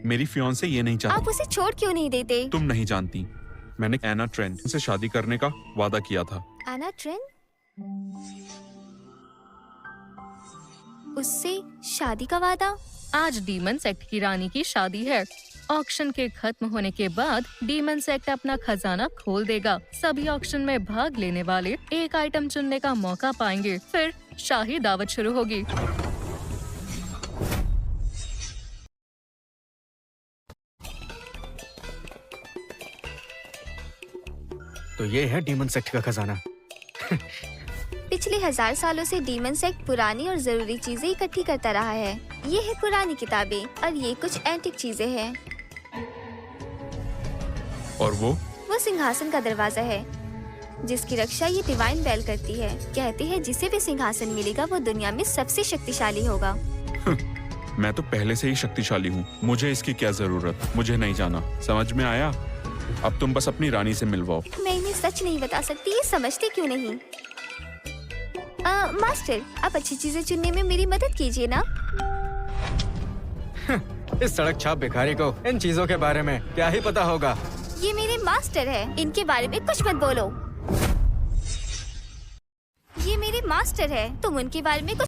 मेरी फियांसे ये नहीं आप चाहती। उसे छोड़ क्यों नहीं देते? तुम नहीं जानती, मैंने एना ट्रेंट से शादी करने का वादा किया था। एना ट्रेन? उससे शादी का वादा? आज डीमन सेक्ट की रानी की शादी है ऑक्शन के खत्म होने के बाद डीमन सेक्ट अपना खजाना खोल देगा। सभी ऑक्शन में भाग लेने वाले एक आइटम चुनने का मौका पाएंगे। फिर शाही दावत शुरू होगी। तो ये है डीमन सेक्ट का खजाना। पिछले 1000 सालों से डीमन सेक्ट पुरानी और जरूरी चीजें इकट्ठी करता रहा है। ये है पुरानी किताबें और ये कुछ एंटिक चीजें हैं। और वो सिंहासन का दरवाजा है जिसकी रक्षा ये डिवाइन बेल करती है। कहती है जिसे भी सिंहासन मिलेगा वो दुनिया में सबसे शक्तिशाली होगा। मैं तो पहले से ही शक्तिशाली हूँ, मुझे इसकी क्या जरूरत। मुझे नहीं जाना, समझ में आया? अब तुम बस अपनी रानी से मिलवाओ। मैं इन्हें सच नहीं बता सकती, ये समझते क्यों नहीं? मास्टर, आप अच्छी चीजें चुनने में मेरी मदद कीजिए ना। इस सड़क छाप भिखारी को इन चीजों के बारे में क्या ही पता होगा। ये मेरे मास्टर है, इनके बारे में कुछ मत बोलो। ये मेरे मास्टर है, तुम उनके बारे में कुछ